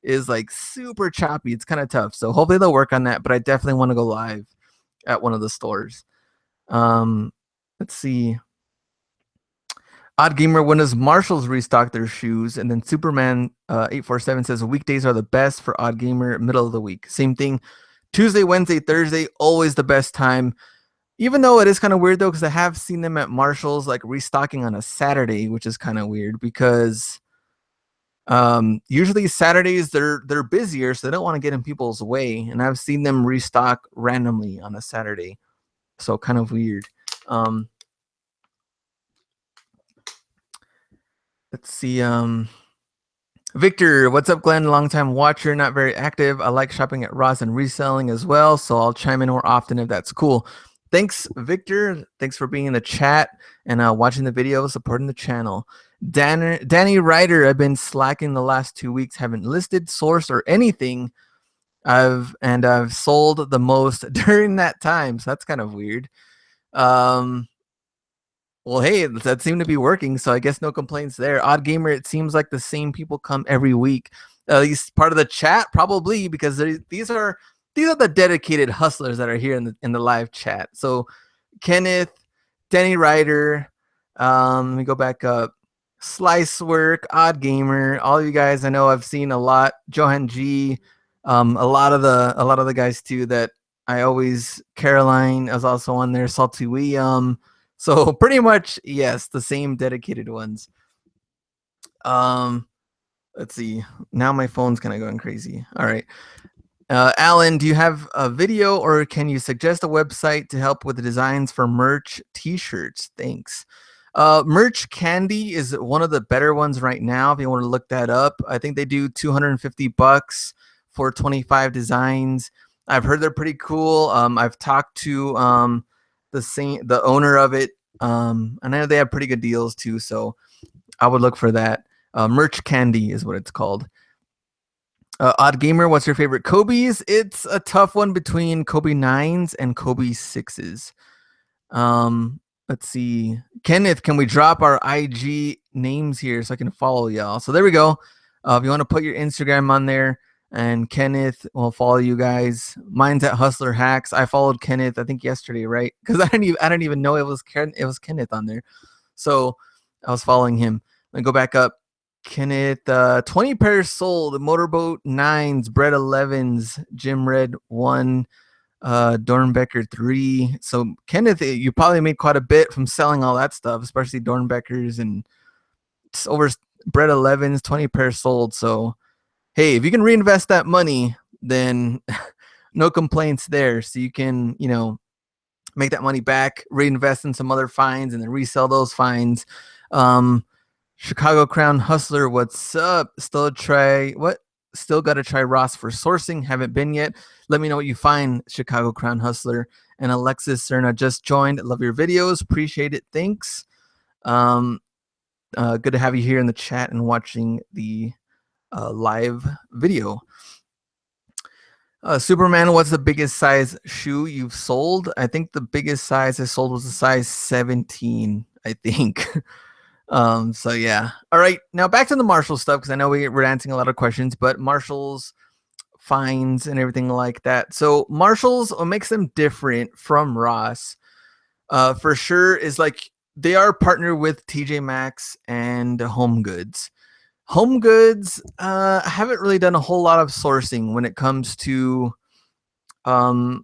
is like super choppy. It's kind of tough. So hopefully they'll work on that. But I definitely want to go live at one of the stores. Let's see. Odd Gamer, when does Marshalls restock their shoes? And then Superman 847 says weekdays are the best for Odd Gamer, middle of the week. Same thing. Tuesday, Wednesday, Thursday, always the best time. Even though it is kind of weird though, because I have seen them at Marshalls like restocking on a Saturday, which is kind of weird because usually Saturdays they're busier, so they don't want to get in people's way. And I've seen them restock randomly on a Saturday, so kind of weird. Let's see. Victor, what's up, Glenn? Longtime watcher, not very active. I like shopping at Ross and reselling as well, so I'll chime in more often if that's cool. Thanks, Victor. Thanks for being in the chat and watching the video, supporting the channel. Danny Ryder, I've been slacking the last 2 weeks, haven't listed, sourced, or anything. I've sold the most during that time, so that's kind of weird. Well, hey, that seemed to be working, so I guess no complaints there. Odd Gamer, it seems like the same people come every week. At least part of the chat, probably, because these are the dedicated hustlers that are here in the live chat. So, Kenneth, Denny Ryder, let me go back up. Slice Work, Odd Gamer, all you guys. I know I've seen a lot. Johan G, a lot of the guys too that I always. Caroline is also on there. Salty William. So pretty much, yes, the same dedicated ones. Let's see. Now my phone's kind of going crazy. All right. Alan, do you have a video or can you suggest a website to help with the designs for merch t-shirts? Thanks. Merch Candy is one of the better ones right now. If you want to look that up, I think they do $250 for 25 designs. I've heard they're pretty cool. I've talked to the owner of it, and I know they have pretty good deals too, so I would look for that. Merch Candy is what it's called. Odd Gamer, what's your favorite Kobe's? It's a tough one between Kobe 9s and Kobe 6s. Let's see. Kenneth, can we drop our IG names here so I can follow y'all? So there we go. If you want to put your Instagram on there, and Kenneth will follow you guys. Mine's at Hustler Hacks. I followed Kenneth, I think yesterday, right? Because I didn't even know it was Kenneth on there. So I was following him. Let me go back up. Kenneth, 20 pairs sold. Motorboat 9s, Bread 11s, Jim Red 1, Dornbecker 3. So Kenneth, you probably made quite a bit from selling all that stuff, especially Dornbeckers and over Bread 11s, 20 pairs sold. So hey, if you can reinvest that money, then no complaints there. So you can, make that money back, reinvest in some other finds, and then resell those finds. Chicago Crown Hustler, what's up? Still got to try Ross for sourcing. Haven't been yet. Let me know what you find, Chicago Crown Hustler. And Alexis Cerna just joined. Love your videos. Appreciate it. Thanks. Good to have you here in the chat and watching the live video. Superman, what's the biggest size shoe you've sold? I think the biggest size I sold was a size 17, I think. So yeah. All right, now back to the Marshall stuff, because I know we're answering a lot of questions, but Marshall's finds and everything like that. So Marshall's, what makes them different from Ross, for sure, is like they are partnered with TJ Maxx and Home Goods. Home Goods, I haven't really done a whole lot of sourcing when it comes to Amazon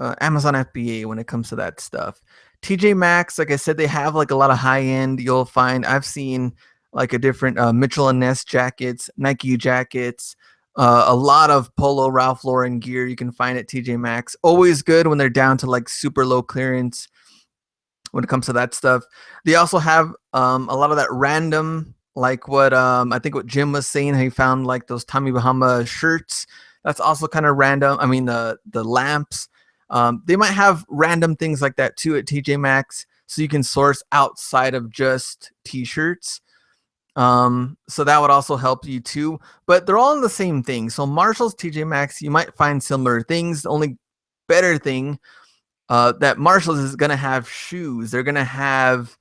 FBA when it comes to that stuff. TJ Maxx, like I said, they have like a lot of high end. You'll find I've seen like a different Mitchell and Ness jackets, Nike jackets, a lot of Polo Ralph Lauren gear you can find at TJ Maxx. Always good when they're down to like super low clearance when it comes to that stuff. They also have a lot of that random, like what I think what Jim was saying, he found like those Tommy Bahama shirts. That's also kind of random. I mean, the lamps. They might have random things like that too at TJ Maxx, so you can source outside of just t-shirts. So that would also help you too. But they're all in the same thing. So Marshall's, TJ Maxx, you might find similar things. The only better thing that Marshall's is going to have shoes. They're going to have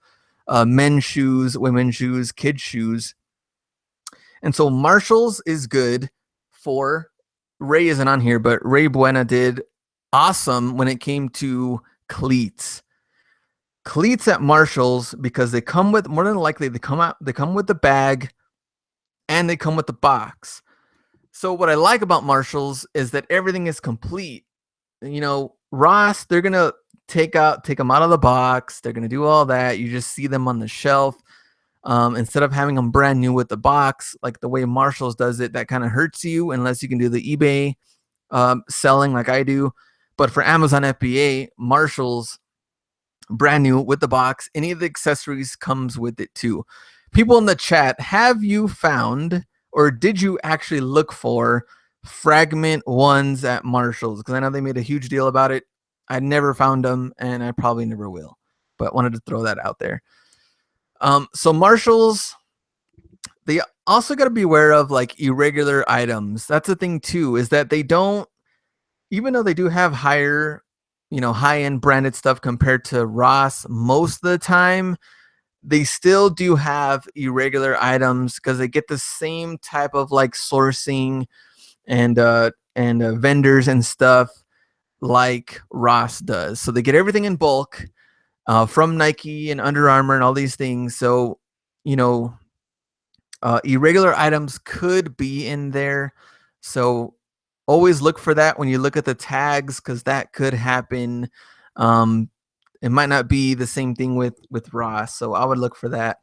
men's shoes, women's shoes, kids' shoes. And so Marshalls is good for Ray isn't on here, but Ray Buena did awesome when it came to cleats. Cleats at Marshalls, because they come with, more than likely they come with the bag and they come with the box. So what I like about Marshalls is that everything is complete. Ross, they're gonna take them out of the box. They're gonna do all that. You just see them on the shelf. Instead of having them brand new with the box, like the way Marshalls does it, that kind of hurts you unless you can do the eBay selling like I do. But for Amazon FBA, Marshalls, brand new with the box, any of the accessories comes with it too. People in the chat, have you found, or did you actually look for fragment ones at Marshalls? Because I know they made a huge deal about it. I never found them, and I probably never will, but wanted to throw that out there. So Marshalls, they also got to be aware of like irregular items. That's the thing too, is that they don't, even though they do have higher, high-end branded stuff compared to Ross, most of the time, they still do have irregular items because they get the same type of like sourcing and vendors and stuff like Ross does. So they get everything in bulk from Nike and Under Armour and all these things. So, irregular items could be in there. So always look for that when you look at the tags, because that could happen. It might not be the same thing with Ross. So I would look for that.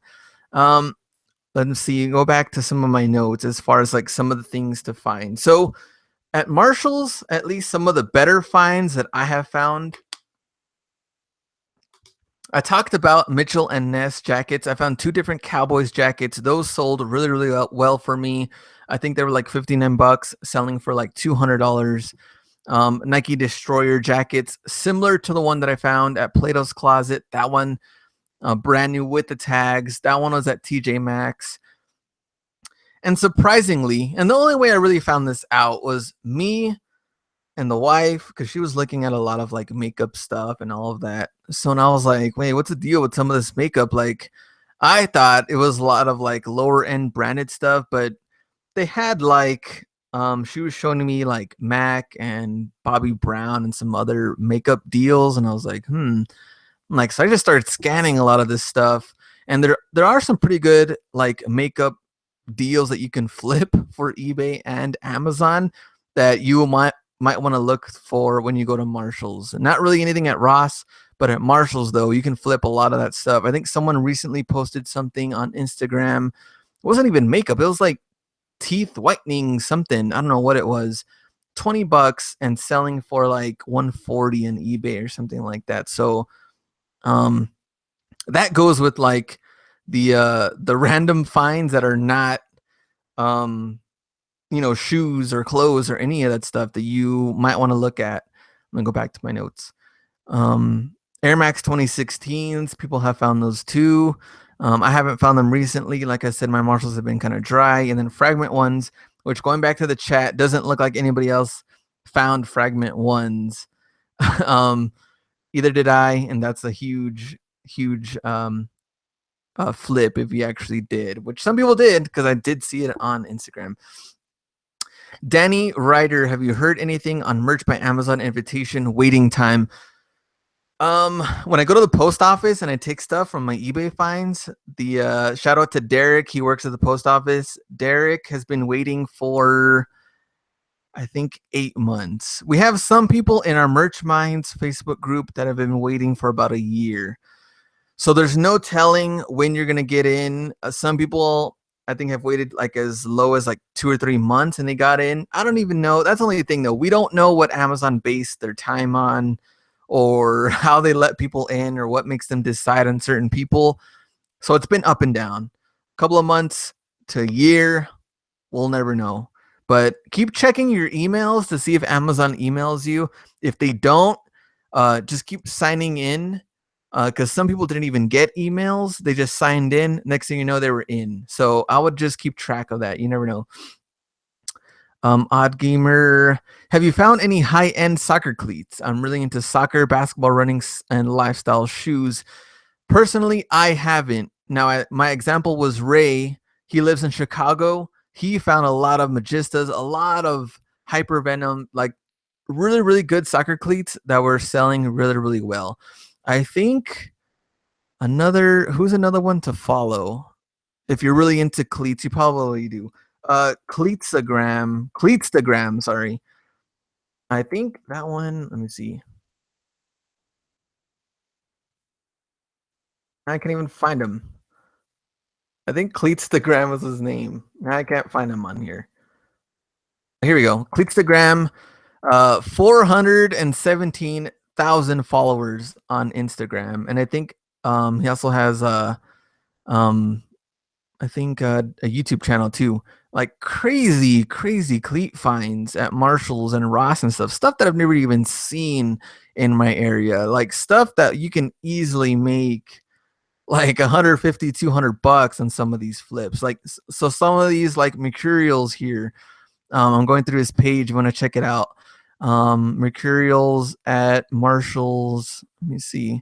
Let's see, go back to some of my notes as far as like some of the things to find. So at Marshalls, at least some of the better finds that I have found, I talked about Mitchell and Ness jackets. I found 2 different Cowboys jackets. Those sold really, really well for me. I think they were like $59, selling for like $200. Nike Destroyer jackets, similar to the one that I found at Plato's Closet. That one, brand new with the tags. That one was at TJ Maxx. And surprisingly, and the only way I really found this out was me and the wife, because she was looking at a lot of like makeup stuff and all of that. So and I was like, wait, what's the deal with some of this makeup? Like, I thought it was a lot of like lower end branded stuff, but they had like, she was showing me like MAC and Bobbi Brown and some other makeup deals. And I was like, like, so I just started scanning a lot of this stuff. And there are some pretty good like makeup deals that you can flip for eBay and Amazon that you might want to look for when you go to Marshalls. Not really anything at Ross, but at Marshalls though, you can flip a lot of that stuff. I think someone recently posted something on Instagram. It wasn't even makeup. It was like teeth whitening something. I don't know what it was. $20 and selling for like 140 on eBay or something like that. So that goes with like the random finds that are not shoes or clothes or any of that stuff that you might want to look at. I'm gonna go back to my notes. Air Max 2016s, people have found those too. I haven't found them recently. Like I said, my Marshalls have been kind of dry. And then fragment ones, which, going back to the chat, doesn't look like anybody else found fragment ones. Either did I, and that's a huge flip if you actually did, which some people did, because I did see it on Instagram. Danny Ryder, have you heard anything on merch by Amazon invitation waiting time? When I go to the post office and I take stuff from my eBay finds, the shout out to Derek, he works at the post office. Derek has been waiting for, I think, 8 months. We have some people in our Merch Minds Facebook group that have been waiting for about a year. So there's no telling when you're going to get in. Some people, I think, have waited like as low as like 2 or 3 months and they got in. I don't even know. That's the only thing though. We don't know what Amazon based their time on, or how they let people in, or what makes them decide on certain people. So it's been up and down. A couple of months to a year, we'll never know. But keep checking your emails to see if Amazon emails you. If they don't, just keep signing in, because some people didn't even get emails. They just signed in. Next thing you know, they were in. So I would just keep track of that. You never know. Odd Gamer, have you found any high-end soccer cleats? I'm really into soccer, basketball, running, and lifestyle shoes. Personally, I haven't. Now, my example was Ray. He lives in Chicago. he found a lot of Magistas, a lot of Hypervenom, like really, really good soccer cleats that were selling really, really well. I think who's another one to follow? If you're really into cleats, you probably do. Cleatstagram, sorry. I think that one, let me see. I can't even find him. I think Cleatstagram was his name. I can't find him on here. Here we go. Cleatstagram, 417,000 followers on Instagram. And I think he also has um I think a YouTube channel too. Like crazy, crazy cleat finds at Marshalls and Ross and stuff that I've never even seen in my area. Like stuff that you can easily make like 150, 200 bucks on some of these flips. Like so some of these like mercurials here. I'm going through his page. You want to check it out. Mercurials at Marshalls. Let me see.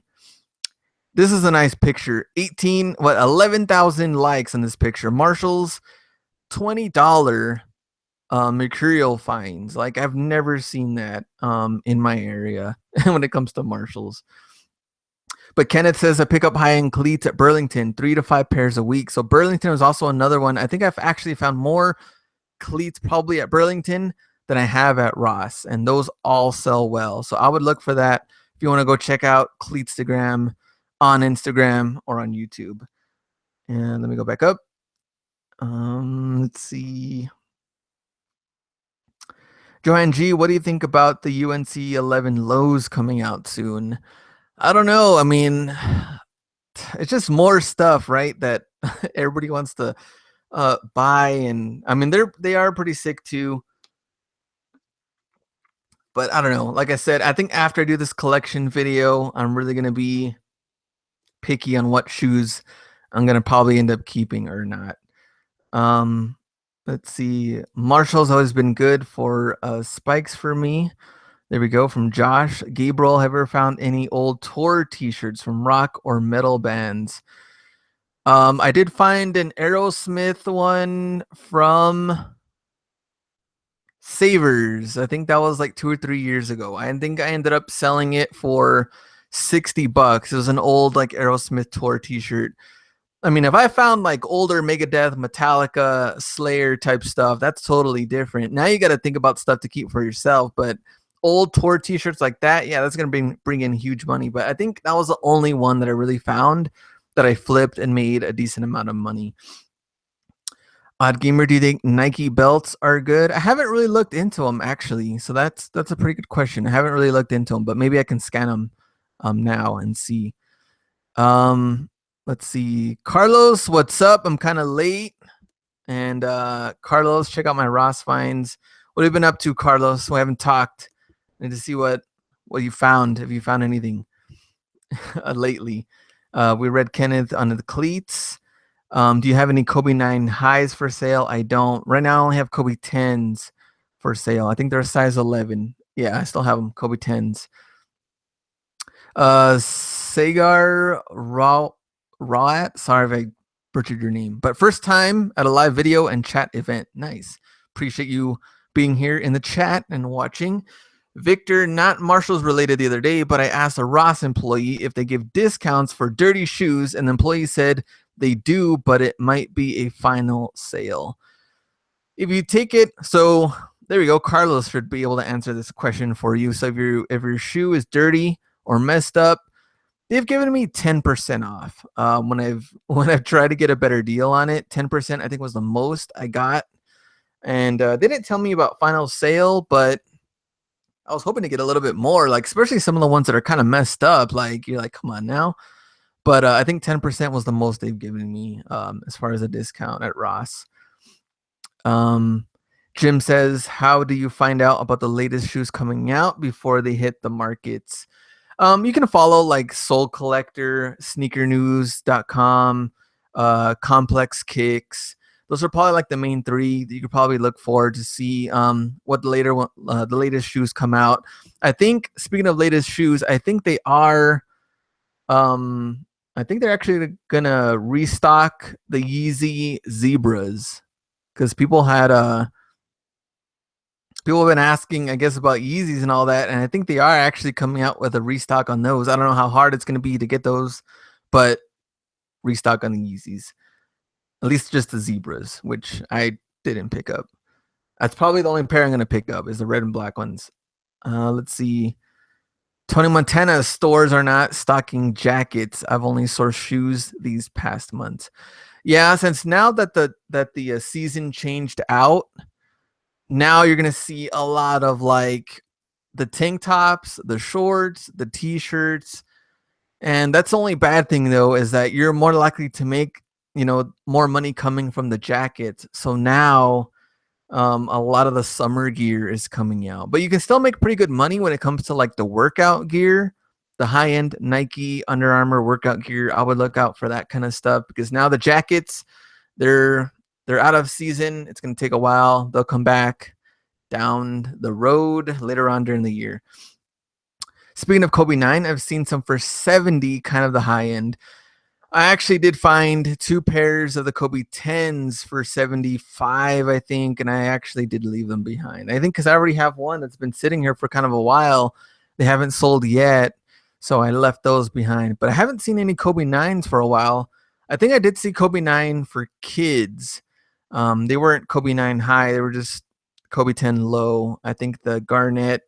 This is a nice picture. 11,000 likes on this picture. Marshalls, $20 mercurial finds. Like I've never seen that in my area when it comes to Marshalls. But Kenneth says I pick up high-end cleats at Burlington, 3 to 5 pairs a week. So Burlington is also another one. I think I've actually found more cleats probably at Burlington than I have at Ross, and those all sell well. So I would look for that if you want to go check out Cleatstagram on Instagram or on YouTube. And let me go back up. Let's see. Joanne G, what do you think about the UNC 11 lows coming out soon? I don't know. I mean, it's just more stuff, right? That everybody wants to buy, and I mean they are pretty sick too. But I don't know. Like I said, I think after I do this collection video, I'm really gonna be picky on what shoes I'm gonna probably end up keeping or not. Um, let's see. Marshall's always been good for spikes for me. There we go. From Josh Gabriel, have you ever found any old tour T-shirts from rock or metal bands? I did find an Aerosmith one from Savers. I think that was like 2 or 3 years ago. I think I ended up selling it for $60. It was an old like Aerosmith tour T-shirt. I mean, if I found like older Megadeth, Metallica, Slayer type stuff, that's totally different. Now you got to think about stuff to keep for yourself. But old tour T-shirts like that, yeah, that's gonna bring in huge money. But I think that was the only one that I really found that I flipped and made a decent amount of money. Odd Gamer, do you think Nike belts are good? I haven't really looked into them actually, so that's a pretty good question. I haven't really looked into them, but maybe I can scan them now and see. Let's see. Carlos, what's up? I'm kind of late. And Carlos, check out my Ross finds. What have you been up to, Carlos? We haven't talked. I need to see what you found. Have you found anything lately? We read Kenneth on the cleats. Do you have any Kobe 9 highs for sale? I don't. Right now I only have Kobe 10s for sale. I think they're size 11. Yeah, I still have them. Kobe 10s. Sagar Rawat. Sorry if I butchered your name. But first time at a live video and chat event. Nice. Appreciate you being here in the chat and watching. Victor, not Marshalls related the other day, but I asked a Ross employee if they give discounts for dirty shoes, and the employee said they do, but it might be a final sale. If you take it, so there we go. Carlos should be able to answer this question for you. So if your shoe is dirty or messed up, they've given me 10% off. When I've tried to get a better deal on it, 10% I think was the most I got. And they didn't tell me about final sale, but I was hoping to get a little bit more, like especially some of the ones that are kind of messed up. Like you're like, come on now. But I think 10% was the most they've given me as far as a discount at Ross. Jim says, how do you find out about the latest shoes coming out before they hit the markets? You can follow like Soul Collector, sneakernews.com, Complex Kicks. Those are probably like the main three that you could probably look for to see what the latest shoes come out. I think, speaking of latest shoes, I think they are I think they're actually gonna restock the Yeezy Zebras because people have been asking, I guess, about Yeezys and all that, and I think they are actually coming out with a restock on those. I don't know how hard it's going to be to get those, but restock on the Yeezys. At least just the zebras, which I didn't pick up. That's probably the only pair I'm going to pick up is the red and black ones. Let's see. Tony Montana stores are not stocking jackets. I've only sourced shoes these past months. Yeah, since now that the season changed out, now you're gonna see a lot of like the tank tops, the shorts, the t-shirts, and that's the only bad thing though is that you're more likely to make more money coming from the jackets. So now a lot of the summer gear is coming out, but you can still make pretty good money when it comes to like the workout gear, the high end Nike, Under Armour workout gear. I would look out for that kind of stuff because now the jackets, they're out of season. It's going to take a while. They'll come back down the road later on during the year. Speaking of Kobe 9, I've seen some for 70, kind of the high end. I actually did find 2 pairs of the Kobe 10s for 75, I think, and I actually did leave them behind. I think because I already have one that's been sitting here for kind of a while. They haven't sold yet, so I left those behind. But I haven't seen any Kobe 9s for a while. I think I did see Kobe 9 for kids. They weren't Kobe 9 high. They were just Kobe 10 low. I think the garnet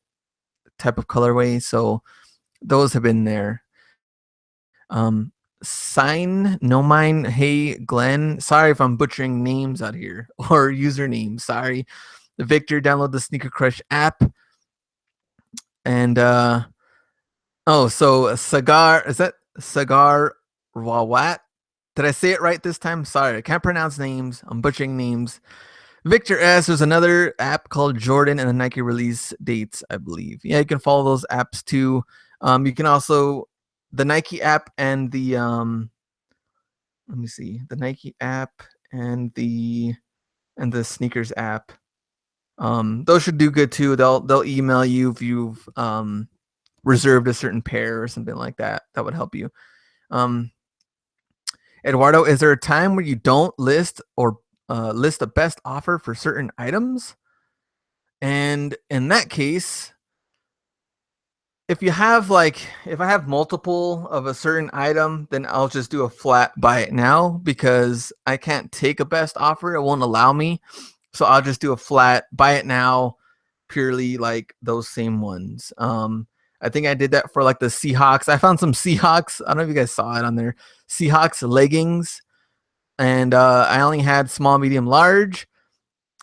type of colorway. So those have been there. Sign no mine. Hey Glenn, sorry if I'm butchering names out here or usernames. Sorry. Victor, download the Sneaker Crush app. And so cigar, is that cigar Rawat? Did I say it right this time? Sorry, I can't pronounce names. I'm butchering names. Victor S. There's another app called Jordan and the Nike release dates, I believe. Yeah, you can follow those apps too. You can also the Nike app and the let me see, the Nike app and the sneakers app. Those should do good too. They'll email you if you've reserved a certain pair or something like that. That would help you. Eduardo, is there a time where you don't list or list the best offer for certain items? And in that case, if I have multiple of a certain item, then I'll just do a flat buy it now because I can't take a best offer. It won't allow me. So I'll just do a flat buy it now, purely like those same ones. I think I did that for like the Seahawks. I found some Seahawks. I don't know if you guys saw it on there. Seahawks leggings. And I only had small, medium, large.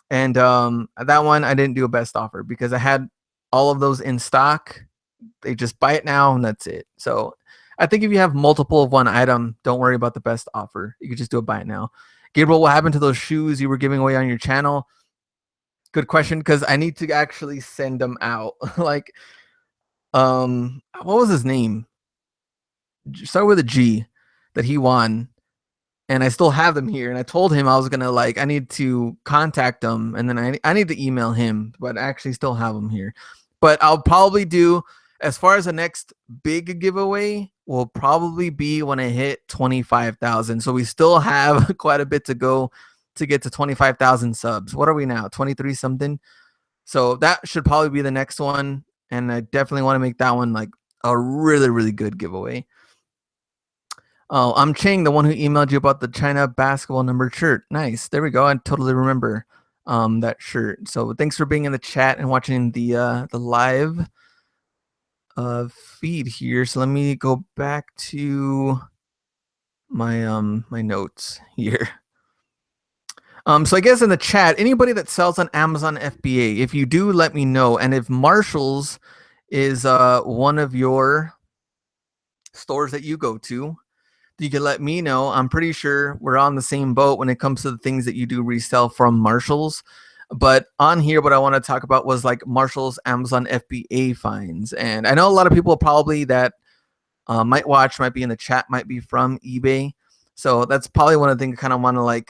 And that one I didn't do a best offer because I had all of those in stock. They just buy it now and that's it. So I think if you have multiple of one item, don't worry about the best offer. You can just do a buy it now. Gabriel, what happened to those shoes you were giving away on your channel? Good question, because I need to actually send them out. Like, what was his name? Start with a G that he won. And I still have them here. And I told him I was going to I need to contact them. And then I need to email him, but I actually still have them here. But I'll probably do, as far as the next big giveaway, will probably be when I hit 25,000. So we still have quite a bit to go to get to 25,000 subs. What are we now? 23 something. So that should probably be the next one. And I definitely want to make that one like a really, really good giveaway. Oh, I'm Chang, the one who emailed you about the China basketball numbered shirt. Nice. There we go. I totally remember that shirt. So thanks for being in the chat and watching the live feed here. So let me go back to my my notes here. So I guess in the chat, anybody that sells on Amazon FBA, if you do, let me know. And if Marshall's is one of your stores that you go to, you can let me know. I'm pretty sure we're on the same boat when it comes to the things that you do resell from Marshall's. But on here, what I want to talk about was like Marshall's Amazon FBA finds. And I know a lot of people probably that might be in the chat, might be from eBay. So that's probably one of the things I kind of want to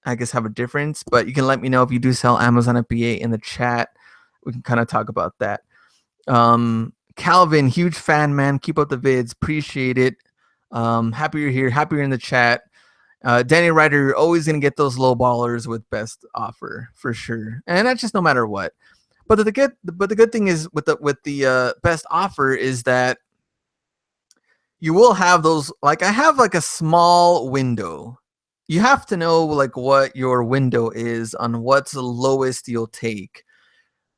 I guess have a difference. But you can let me know if you do sell Amazon FBA in the chat. We can kind of talk about that. Calvin, huge fan, man. Keep up the vids. Appreciate it. Happy you're here. Happy you're in the chat. Danny Ryder, you're always gonna get those low ballers with best offer for sure, and that's just no matter what. But the good thing is with the best offer is that you will have those. Like I have like a small window. You have to know like what your window is on what's the lowest you'll take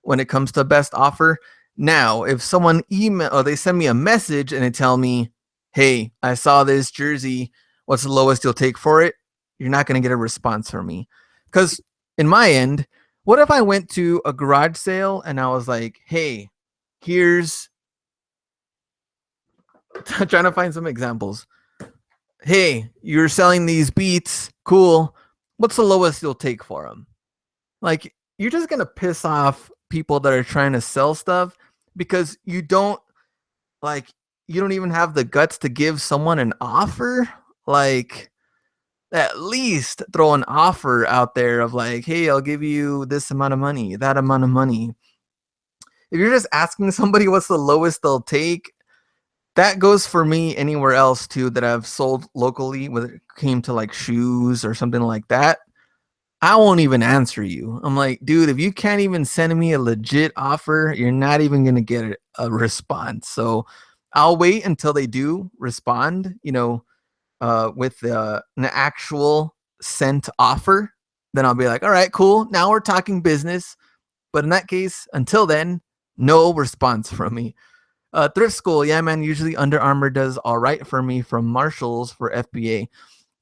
when it comes to best offer. Now, if someone email or they send me a message and they tell me, "Hey, I saw this jersey. What's the lowest you'll take for it?" You're not going to get a response from me. Cuz in my end, what if I went to a garage sale and I was like, "Hey, here's trying to find some examples. Hey, you're selling these beats. Cool. What's the lowest you'll take for them?" Like you're just going to piss off people that are trying to sell stuff because like you don't even have the guts to give someone an offer. Like at least throw an offer out there of like, "Hey, I'll give you this amount of money, that amount of money." If you're just asking somebody what's the lowest they'll take, that goes for me anywhere else too that I've sold locally, whether it came to like shoes or something like that. I won't even answer you. I'm like, dude, if you can't even send me a legit offer, you're not even going to get a response. So I'll wait until they do respond, with an actual sent offer. Then I'll be like, all right, cool. Now we're talking business. But in that case, until then, no response from me. Thrift school, yeah, man. Usually Under Armour does all right for me from Marshalls for FBA.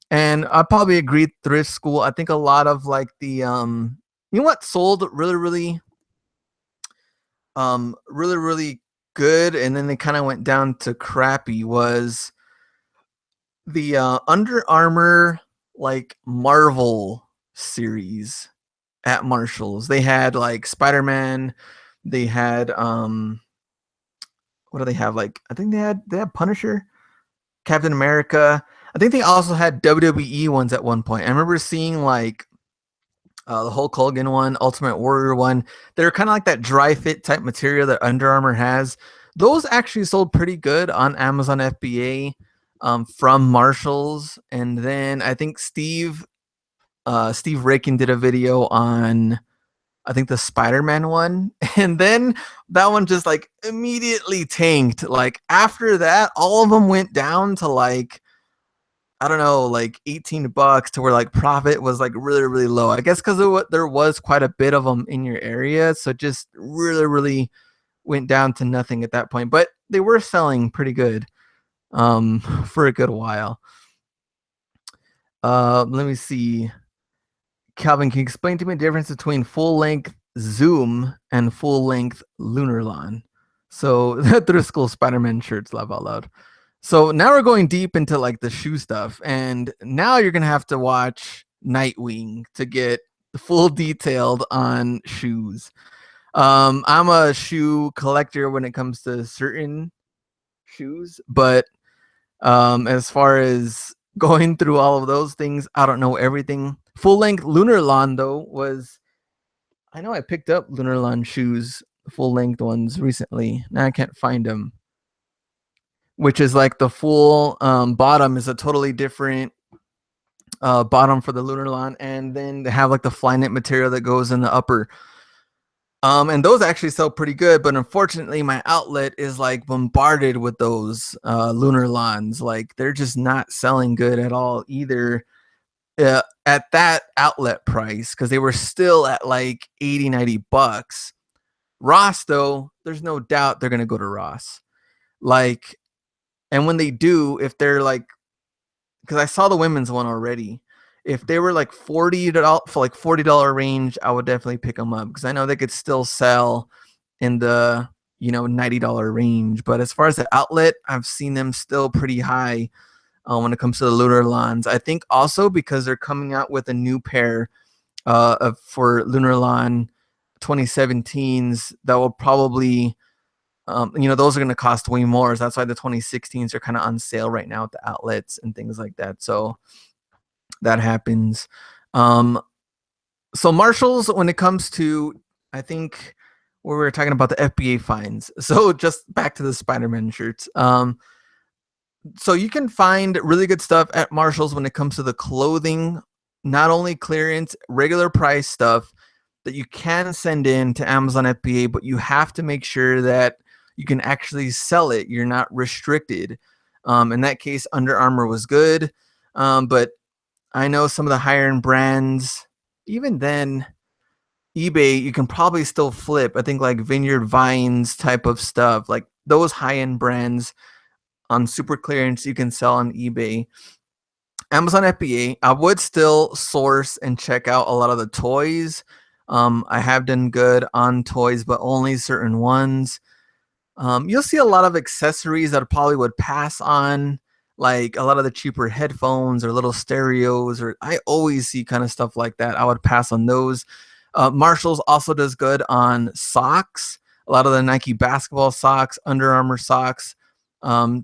And I probably agree. Thrift school. I think a lot of like you know what sold really good, and then they kind of went down to crappy was the Under Armour like Marvel series at Marshalls. They had like Spider-Man. They had what do they have? Like I think they had Punisher, Captain America. I think they also had WWE ones at one point. I remember seeing like the Hulk Hogan one, Ultimate Warrior one. They're kind of like that dry fit type material that Under Armour has. Those actually sold pretty good on Amazon FBA from Marshalls. And then I think Steve Ricken did a video on I think the Spider-Man one. And then that one just like immediately tanked. Like after that, all of them went down to like I don't know, like $18 to where like profit was like really, really low. I guess because there was quite a bit of them in your area. So it just really, really went down to nothing at that point. But they were selling pretty good for a good while. Let me see. Calvin, can you explain to me the difference between full length Zoom and full length Lunar Lawn? So thrift school Spider-Man shirts, laugh out loud. So now we're going deep into like the shoe stuff, and now you're gonna have to watch Nightwing to get the full detailed on shoes. I'm a shoe collector when it comes to certain shoes, but as far as going through all of those things, I don't know everything. Full length Lunar Lawn though was I know I picked up Lunar Lawn shoes, full length ones recently. Now I can't find them. Which is like the full bottom is a totally different bottom for the Lunar Lawn, and then they have like the fly knit material that goes in the upper. And those actually sell pretty good, but unfortunately, my outlet is like bombarded with those Lunar Lawns. Like they're just not selling good at all either at that outlet price because they were still at like $80-$90. Ross, though, there's no doubt they're gonna go to Ross. Like and when they do, if they're like, because I saw the women's one already, if they were like $40 for like $40 range, I would definitely pick them up because I know they could still sell in the $90 range. But as far as the outlet, I've seen them still pretty high when it comes to the Lunar Lawns. I think also because they're coming out with a new pair for Lunar Lawn 2017s that will probably those are going to cost way more. So that's why the 2016s are kind of on sale right now at the outlets and things like that. So that happens. So Marshalls, when it comes to, I think we were talking about the FBA fines. So just back to the Spider-Man shirts. So you can find really good stuff at Marshalls when it comes to the clothing, not only clearance, regular price stuff that you can send in to Amazon FBA, but you have to make sure that you can actually sell it. You're not restricted. In that case, Under Armour was good, but I know some of the higher end brands, even then, eBay, you can probably still flip. I think like Vineyard Vines type of stuff, like those high end brands on super clearance, you can sell on eBay. Amazon FBA, I would still source and check out a lot of the toys. I have done good on toys, but only certain ones. You'll see a lot of accessories that I probably would pass on, like a lot of the cheaper headphones or little stereos, or I always see kind of stuff like that. I would pass on those. Marshalls also does good on socks, a lot of the Nike basketball socks, Under Armour socks,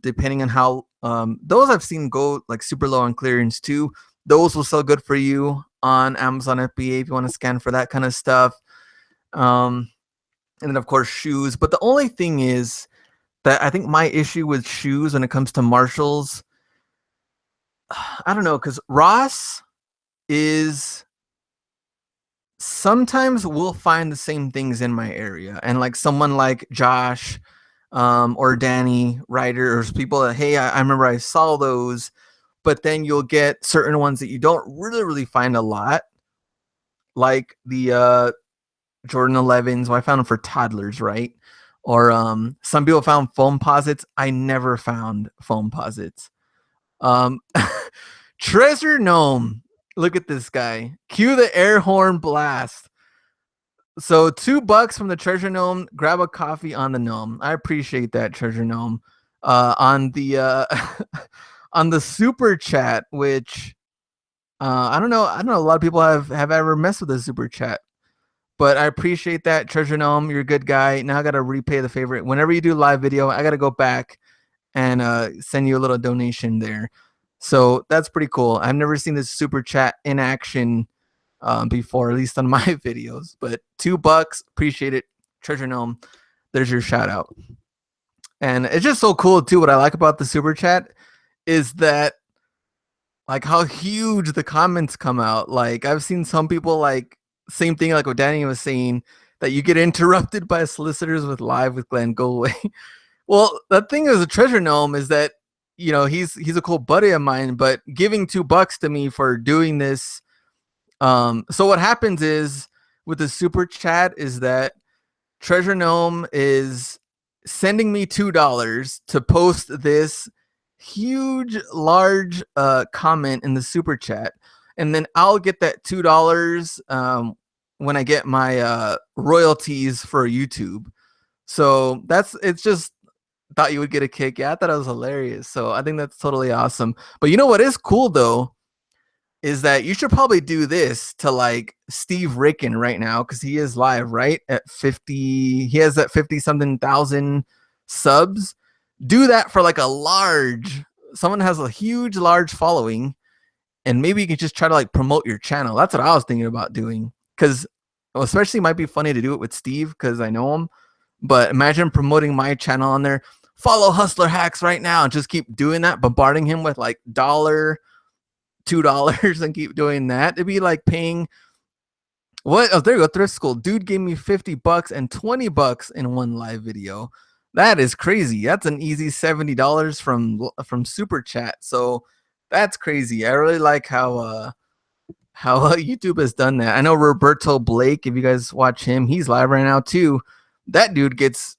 depending on how those I've seen go like super low on clearance too. Those will sell good for you on Amazon FBA if you want to scan for that kind of stuff. Um, and then of course shoes. But the only thing is that I think my issue with shoes when it comes to Marshalls, I don't know, because Ross is sometimes we'll find the same things in my area, and like someone like Josh, or Danny Ryder, or people that hey, I remember I saw those, but then you'll get certain ones that you don't really find a lot, like the Jordan 11s. Well, I found them for toddlers, right? Or some people found foam posits. I never found foam posits. Um, Treasure Gnome. Look at this guy. Cue the air horn blast. So $2 from the Treasure Gnome. Grab a coffee on the gnome. I appreciate that, Treasure Gnome. On the on the super chat, which I don't know. I don't know. A lot of people have ever messed with the super chat, but I appreciate that, Treasure Gnome. You're a good guy. Now I gotta repay the favorite. Whenever you do live video, I gotta go back and send you a little donation there. So that's pretty cool. I've never seen this super chat in action before, at least on my videos. But $2, appreciate it, Treasure Gnome. There's your shout out. And it's just so cool too. What I like about the super chat is that like how huge the comments come out. Like I've seen some people like same thing like what Danny was saying, that you get interrupted by solicitors with live with Glenn, go away. Well, the thing is a Treasure Gnome is that he's a cool buddy of mine, but giving $2 to me for doing this. So what happens is with the super chat is that Treasure Gnome is sending me $2 to post this huge, large comment in the super chat, and then I'll get that $2 when I get my royalties for YouTube. So it's just thought you would get a kick. Yeah, I thought it was hilarious. So I think that's totally awesome. But you know what is cool though is that you should probably do this to like Steve Ricken right now, because he is live right at 50. He has that 50 something thousand subs. Do that for like a large someone has a huge large following, and maybe you can just try to like promote your channel. That's what I was thinking about doing, because especially might be funny to do it with Steve because I know him. But imagine promoting my channel on there. Follow Hustler Hacks right now and just keep doing that, bombarding him with like $2 and keep doing that. It'd be like paying what? Oh, there you go. Thrift School. Dude gave me $50 and $20 in one live video. That is crazy. That's an easy $70 from Super Chat. So that's crazy. I really like how YouTube has done that. I know Roberto Blake, if you guys watch him, he's live right now too. That dude gets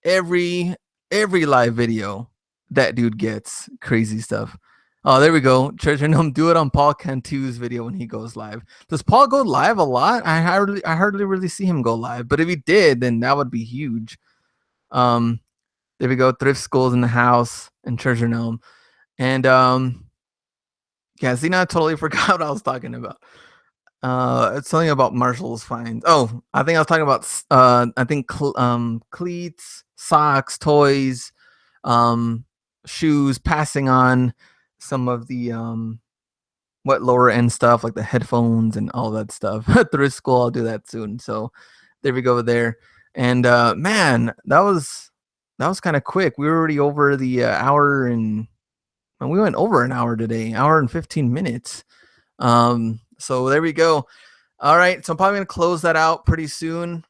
every live video. That dude gets crazy stuff. Oh, there we go. Treasure Gnome, do it on Paul Cantu's video when he goes live. Does Paul go live a lot? I hardly really see him go live, but if he did, then that would be huge. There we go. Thrift School's in the house and Treasure Gnome. And yeah, see, now I totally forgot what I was talking about. It's something about Marshall's finds. Oh, I think I was talking about I think cleats, socks, toys, shoes, passing on some of the what lower end stuff like the headphones and all that stuff. Thrift School, I'll do that soon. So there we go there. And man, that was kind of quick. We were already over the hour and And we went over an hour today, hour and 15 minutes. So there we go. All right, so I'm probably gonna close that out pretty soon.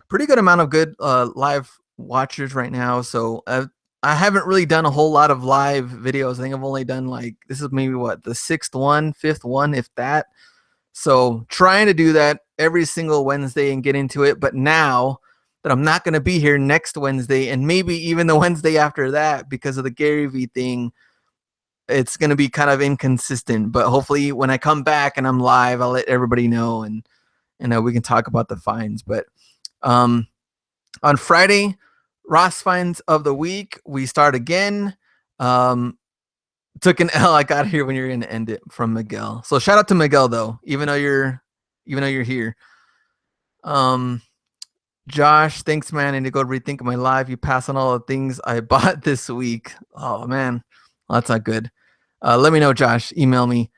Pretty good amount of good live watchers right now. So I haven't really done a whole lot of live videos. I think I've only done like, this is maybe what, the sixth one, fifth one, if that. So trying to do that every single Wednesday and get into it. But now that I'm not going to be here next Wednesday and maybe even the Wednesday after that because of the Gary Vee thing, it's going to be kind of inconsistent. But hopefully when I come back and I'm live, I'll let everybody know and we can talk about the fines. But on Friday, Ross finds of the week, we start again. Took an L. I got here when you're going to end it from Miguel. So shout out to Miguel though, even though you're here. Josh, thanks man. I need to go rethink my life. You pass on all the things I bought this week. Oh man, well, that's not good. Let me know, Josh. Email me.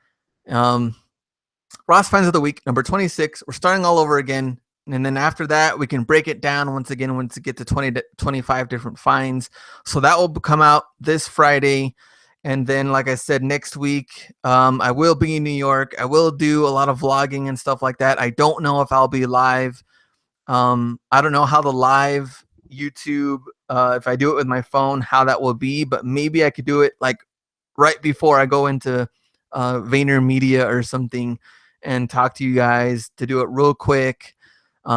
Ross finds of the week, number 26. We're starting all over again. And then after that, we can break it down once again once it get to 20 to 25 different finds. So that will come out this Friday. And then, like I said, next week, I will be in New York. I will do a lot of vlogging and stuff like that. I don't know if I'll be live. I don't know how the live YouTube, if I do it with my phone, how that will be. But maybe I could do it like right before I go into Vayner Media or something and talk to you guys, to do it real quick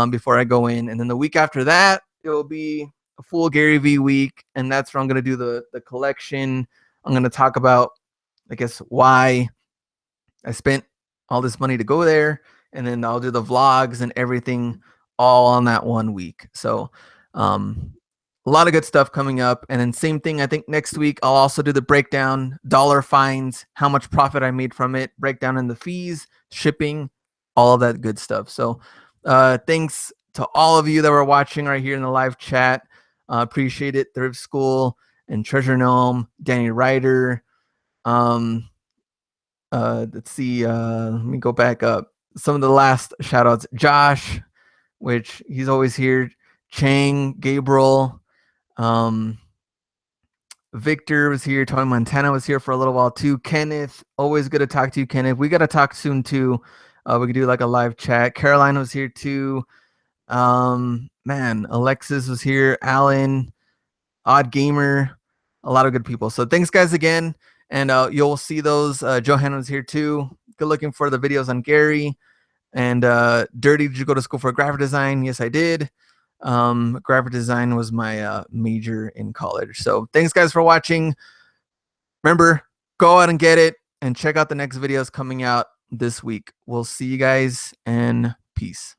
before I go in. And then the week after that, it will be a full Gary Vee week. And that's where I'm going to do the collection. I'm going to talk about, I guess, why I spent all this money to go there. And then I'll do the vlogs and everything all on that 1 week. So a lot of good stuff coming up. And then same thing, I think next week, I'll also do the breakdown, dollar fines, how much profit I made from it, breakdown in the fees, shipping, all of that good stuff. So thanks to all of you that were watching right here in the live chat. Appreciate it. Thrift School and Treasure Gnome, Danny Ryder. Let's see. Let me go back up. Some of the last shout outs. Josh, which he's always here. Chang, Gabriel, Victor was here. Tony Montana was here for a little while too. Kenneth, always good to talk to you, Kenneth. We got to talk soon too. We could do like a live chat. Caroline was here too. Man, Alexis was here. Alan, Odd Gamer, a lot of good people. So thanks guys again. And you'll see those. Johanna was here too. Good looking for the videos on Gary. And Dirty, did you go to school for graphic design? Yes, I did. Graphic design was my major in college. So thanks guys for watching. Remember, go out and get it and check out the next videos coming out this week. We'll see you guys and peace.